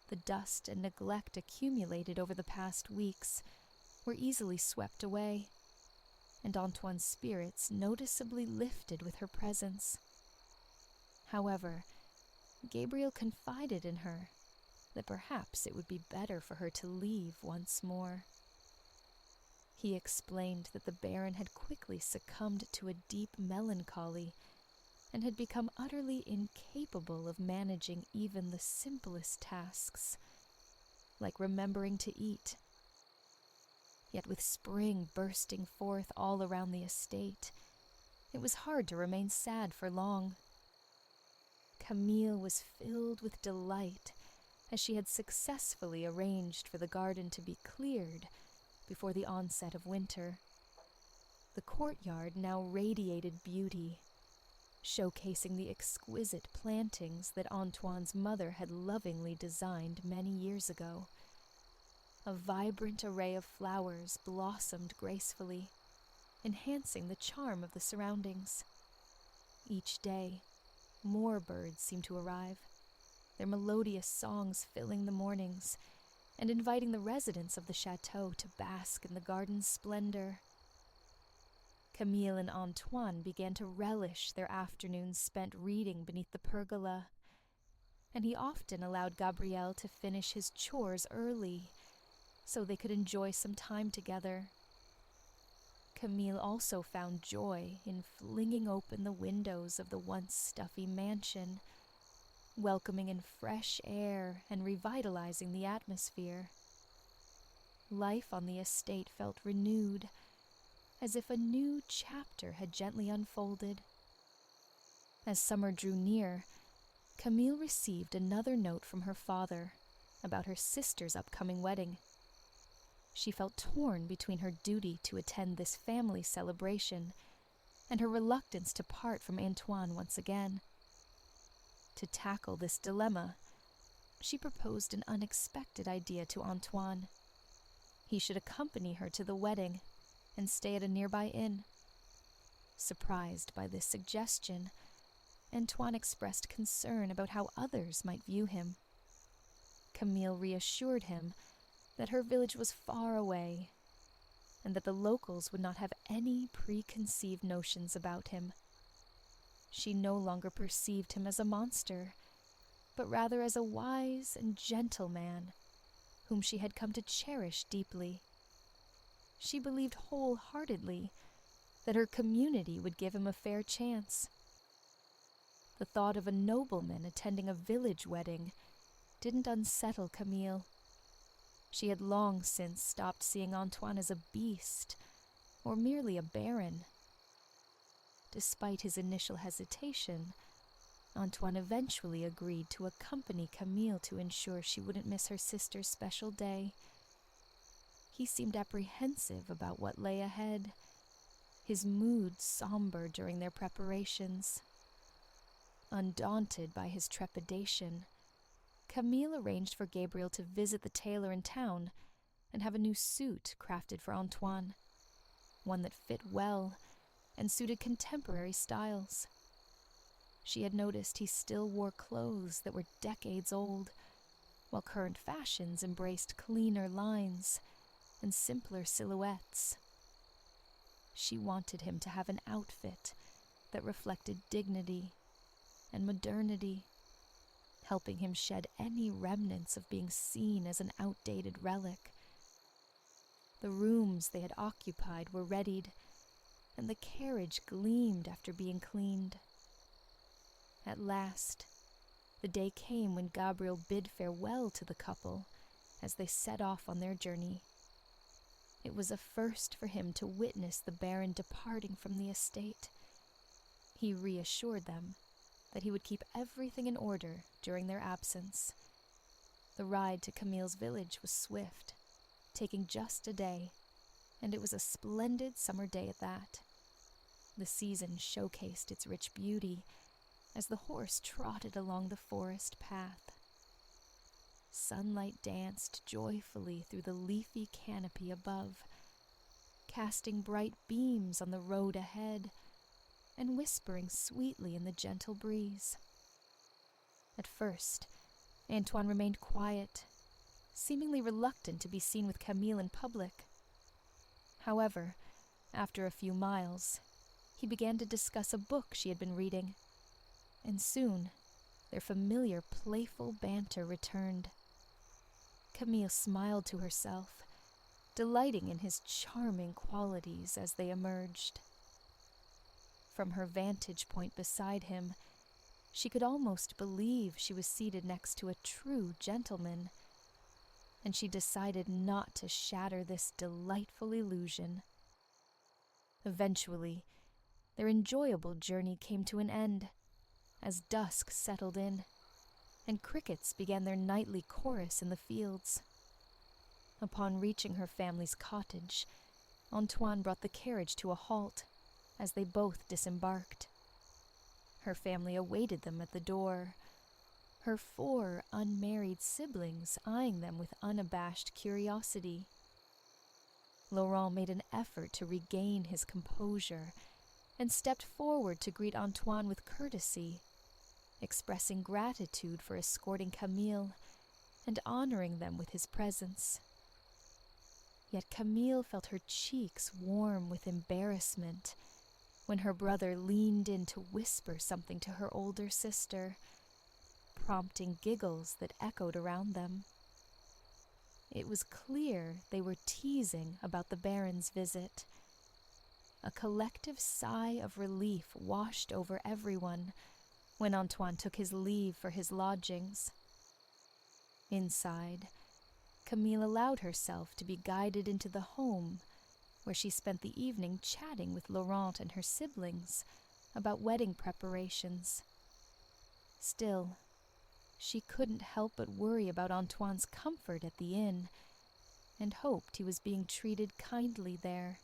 S1: The dust and neglect accumulated over the past weeks were easily swept away, and Antoine's spirits noticeably lifted with her presence. However, Gabriel confided in her that perhaps it would be better for her to leave once more. He explained that the Baron had quickly succumbed to a deep melancholy and had become utterly incapable of managing even the simplest tasks, like remembering to eat. Yet with spring bursting forth all around the estate, it was hard to remain sad for long. Camille was filled with delight as she had successfully arranged for the garden to be cleared before the onset of winter. The courtyard now radiated beauty, showcasing the exquisite plantings that Antoine's mother had lovingly designed many years ago. A vibrant array of flowers blossomed gracefully, enhancing the charm of the surroundings. Each day, more birds seemed to arrive, their melodious songs filling the mornings and inviting the residents of the chateau to bask in the garden's splendor. Camille and Antoine began to relish their afternoons spent reading beneath the pergola, and he often allowed Gabriel to finish his chores early so they could enjoy some time together. Camille also found joy in flinging open the windows of the once stuffy mansion, welcoming in fresh air and revitalizing the atmosphere. Life on the estate felt renewed, as if a new chapter had gently unfolded. As summer drew near, Camille received another note from her father about her sister's upcoming wedding. She felt torn between her duty to attend this family celebration and her reluctance to part from Antoine once again. To tackle this dilemma, she proposed an unexpected idea to Antoine. He should accompany her to the wedding and stay at a nearby inn. Surprised by this suggestion, Antoine expressed concern about how others might view him. Camille reassured him that her village was far away and that the locals would not have any preconceived notions about him. She no longer perceived him as a monster, but rather as a wise and gentle man whom she had come to cherish deeply. She believed wholeheartedly that her community would give him a fair chance. The thought of a nobleman attending a village wedding didn't unsettle Camille. She had long since stopped seeing Antoine as a beast or merely a baron. Despite his initial hesitation, Antoine eventually agreed to accompany Camille to ensure she wouldn't miss her sister's special day. He seemed apprehensive about what lay ahead, his mood somber during their preparations. Undaunted by his trepidation, Camille arranged for Gabriel to visit the tailor in town and have a new suit crafted for Antoine, one that fit well and suited contemporary styles. She had noticed he still wore clothes that were decades old, while current fashions embraced cleaner lines and simpler silhouettes. She wanted him to have an outfit that reflected dignity and modernity, helping him shed any remnants of being seen as an outdated relic. The rooms they had occupied were readied, and the carriage gleamed after being cleaned. At last, the day came when Gabriel bid farewell to the couple as they set off on their journey. It was a first for him to witness the Baron departing from the estate. He reassured them that he would keep everything in order during their absence. The ride to Camille's village was swift, taking just a day, and it was a splendid summer day at that. The season showcased its rich beauty as the horse trotted along the forest path. Sunlight danced joyfully through the leafy canopy above, casting bright beams on the road ahead and whispering sweetly in the gentle breeze. At first, Antoine remained quiet, seemingly reluctant to be seen with Camille in public. However, after a few miles, he began to discuss a book she had been reading, and soon their familiar playful banter returned. Camille smiled to herself, delighting in his charming qualities as they emerged. From her vantage point beside him, she could almost believe she was seated next to a true gentleman, and she decided not to shatter this delightful illusion. Eventually, their enjoyable journey came to an end, as dusk settled in, and crickets began their nightly chorus in the fields. Upon reaching her family's cottage, Antoine brought the carriage to a halt as they both disembarked. Her family awaited them at the door, her 4 unmarried siblings eyeing them with unabashed curiosity. Laurent made an effort to regain his composure and stepped forward to greet Antoine with courtesy, expressing gratitude for escorting Camille and honoring them with his presence. Yet Camille felt her cheeks warm with embarrassment when her brother leaned in to whisper something to her older sister, prompting giggles that echoed around them. It was clear they were teasing about the Baron's visit. A collective sigh of relief washed over everyone when Antoine took his leave for his lodgings. Inside, Camille allowed herself to be guided into the home, where she spent the evening chatting with Laurent and her siblings about wedding preparations. Still, she couldn't help but worry about Antoine's comfort at the inn, and hoped he was being treated kindly there.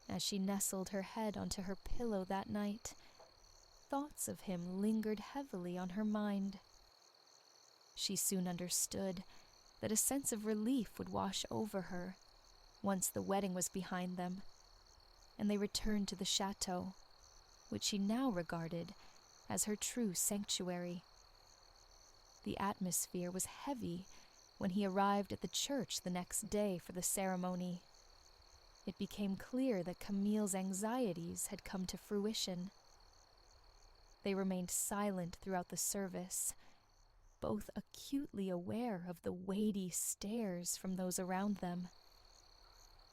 S1: As she nestled her head onto her pillow that night, thoughts of him lingered heavily on her mind. She soon understood that a sense of relief would wash over her once the wedding was behind them, and they returned to the chateau, which she now regarded as her true sanctuary. The atmosphere was heavy when he arrived at the church the next day for the ceremony. It became clear that Camille's anxieties had come to fruition. They remained silent throughout the service, both acutely aware of the weighty stares from those around them.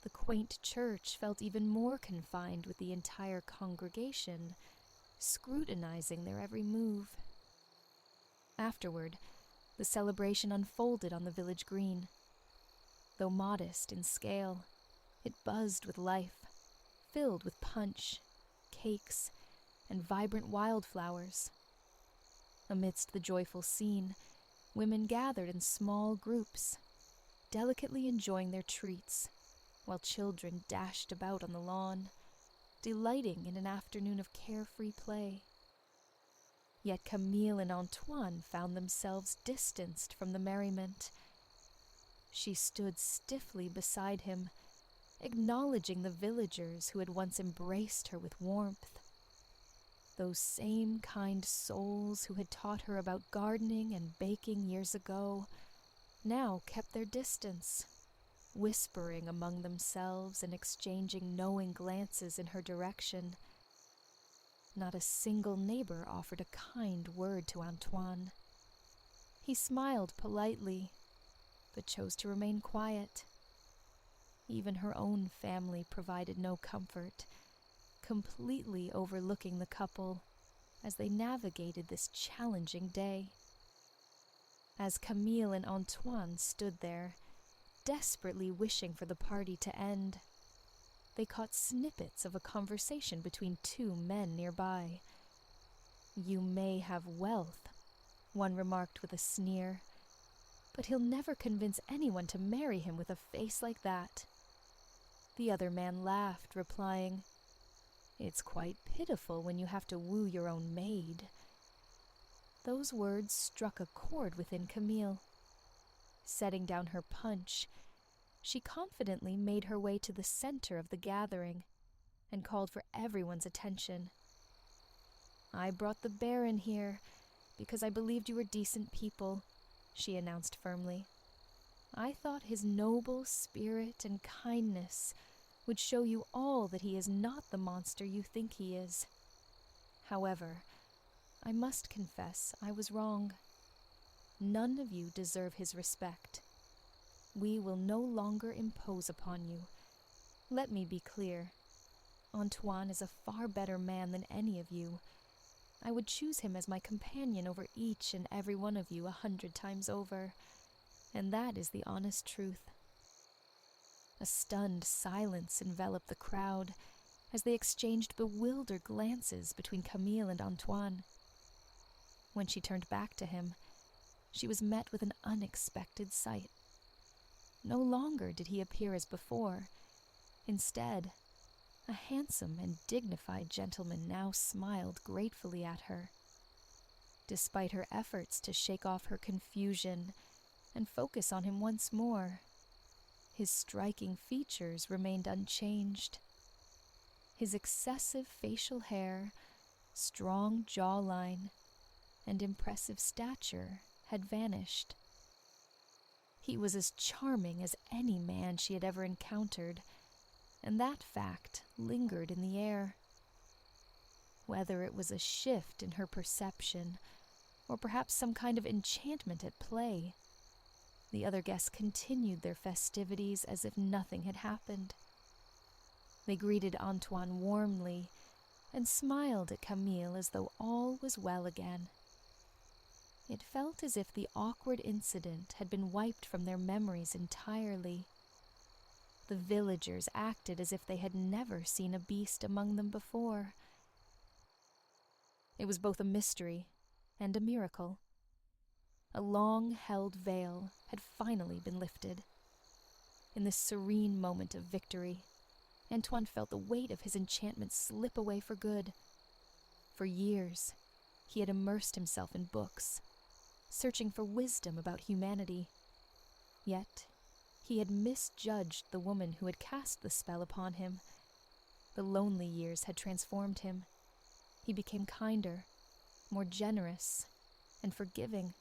S1: The quaint church felt even more confined with the entire congregation, scrutinizing their every move. Afterward, the celebration unfolded on the village green. Though modest in scale, it buzzed with life, filled with punch, cakes, and vibrant wildflowers. Amidst the joyful scene, women gathered in small groups, delicately enjoying their treats, while children dashed about on the lawn, delighting in an afternoon of carefree play. Yet Camille and Antoine found themselves distanced from the merriment. She stood stiffly beside him, acknowledging the villagers who had once embraced her with warmth. Those same kind souls who had taught her about gardening and baking years ago now kept their distance, whispering among themselves and exchanging knowing glances in her direction. Not a single neighbor offered a kind word to Antoine. He smiled politely, but chose to remain quiet. Even her own family provided no comfort, completely overlooking the couple as they navigated this challenging day. As Camille and Antoine stood there, desperately wishing for the party to end, they caught snippets of a conversation between two men nearby. "You may have wealth," one remarked with a sneer, "but he'll never convince anyone to marry him with a face like that." The other man laughed, replying, "It's quite pitiful when you have to woo your own maid." Those words struck a chord within Camille. Setting down her punch, she confidently made her way to the center of the gathering and called for everyone's attention. "I brought the Baron here because I believed you were decent people," she announced firmly. "I thought his noble spirit and kindness would show you all that he is not the monster you think he is. However, I must confess I was wrong. None of you deserve his respect. We will no longer impose upon you. Let me be clear. Antoine is a far better man than any of you. I would choose him as my companion over each and every one of you 100 times over, and that is the honest truth." A stunned silence enveloped the crowd as they exchanged bewildered glances between Camille and Antoine. When she turned back to him, she was met with an unexpected sight. No longer did he appear as before. Instead, a handsome and dignified gentleman now smiled gratefully at her. Despite her efforts to shake off her confusion and focus on him once more, his striking features remained unchanged. His excessive facial hair, strong jawline, and impressive stature had vanished. He was as charming as any man she had ever encountered, and that fact lingered in the air. Whether it was a shift in her perception, or perhaps some kind of enchantment at play, the other guests continued their festivities as if nothing had happened. They greeted Antoine warmly and smiled at Camille as though all was well again. It felt as if the awkward incident had been wiped from their memories entirely. The villagers acted as if they had never seen a beast among them before. It was both a mystery and a miracle. A long-held veil had finally been lifted. In this serene moment of victory, Antoine felt the weight of his enchantment slip away for good. For years, he had immersed himself in books, searching for wisdom about humanity. Yet, he had misjudged the woman who had cast the spell upon him. The lonely years had transformed him. He became kinder, more generous, and forgiving,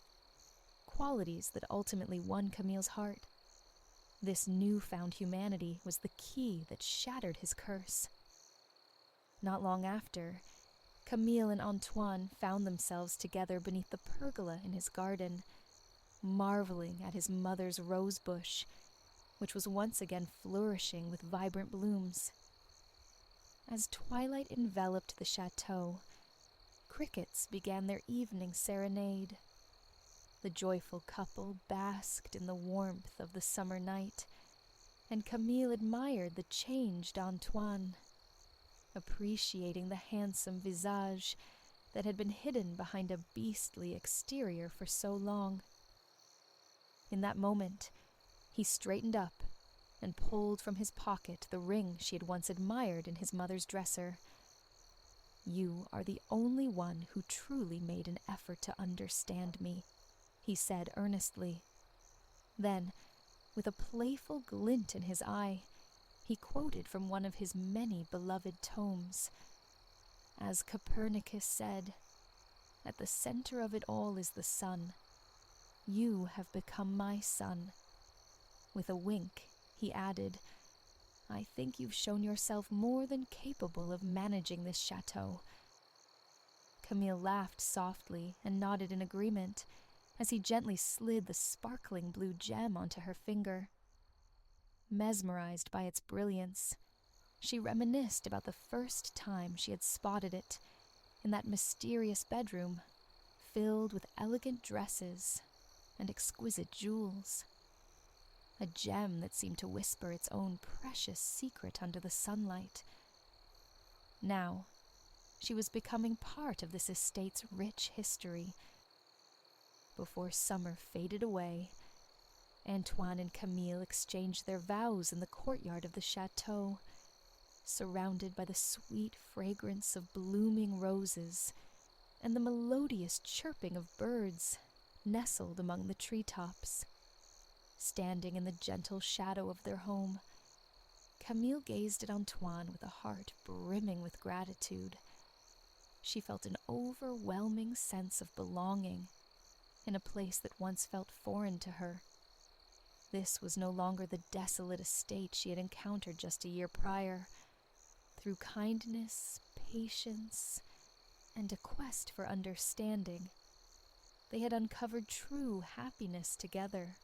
S1: qualities that ultimately won Camille's heart. This newfound humanity was the key that shattered his curse. Not long after, Camille and Antoine found themselves together beneath the pergola in his garden, marveling at his mother's rose bush, which was once again flourishing with vibrant blooms. As twilight enveloped the chateau, crickets began their evening serenade. The joyful couple basked in the warmth of the summer night, and Camille admired the changed Antoine, appreciating the handsome visage that had been hidden behind a beastly exterior for so long. In that moment, he straightened up and pulled from his pocket the ring she had once admired in his mother's dresser. You are the only one who truly made an effort to understand me, he said earnestly. Then, with a playful glint in his eye, he quoted from one of his many beloved tomes. As Copernicus said, "At the center of it all is the sun. You have become my sun." With a wink, he added, "I think you've shown yourself more than capable of managing this chateau." Camille laughed softly and nodded in agreement as he gently slid the sparkling blue gem onto her finger. Mesmerized by its brilliance, she reminisced about the first time she had spotted it in that mysterious bedroom filled with elegant dresses and exquisite jewels. A gem that seemed to whisper its own precious secret under the sunlight. Now, she was becoming part of this estate's rich history. Before summer faded away, Antoine and Camille exchanged their vows in the courtyard of the chateau, surrounded by the sweet fragrance of blooming roses and the melodious chirping of birds nestled among the treetops. Standing in the gentle shadow of their home, Camille gazed at Antoine with a heart brimming with gratitude. She felt an overwhelming sense of belonging in a place that once felt foreign to her. This was no longer the desolate estate she had encountered just a year prior. Through kindness, patience, and a quest for understanding, they had uncovered true happiness together.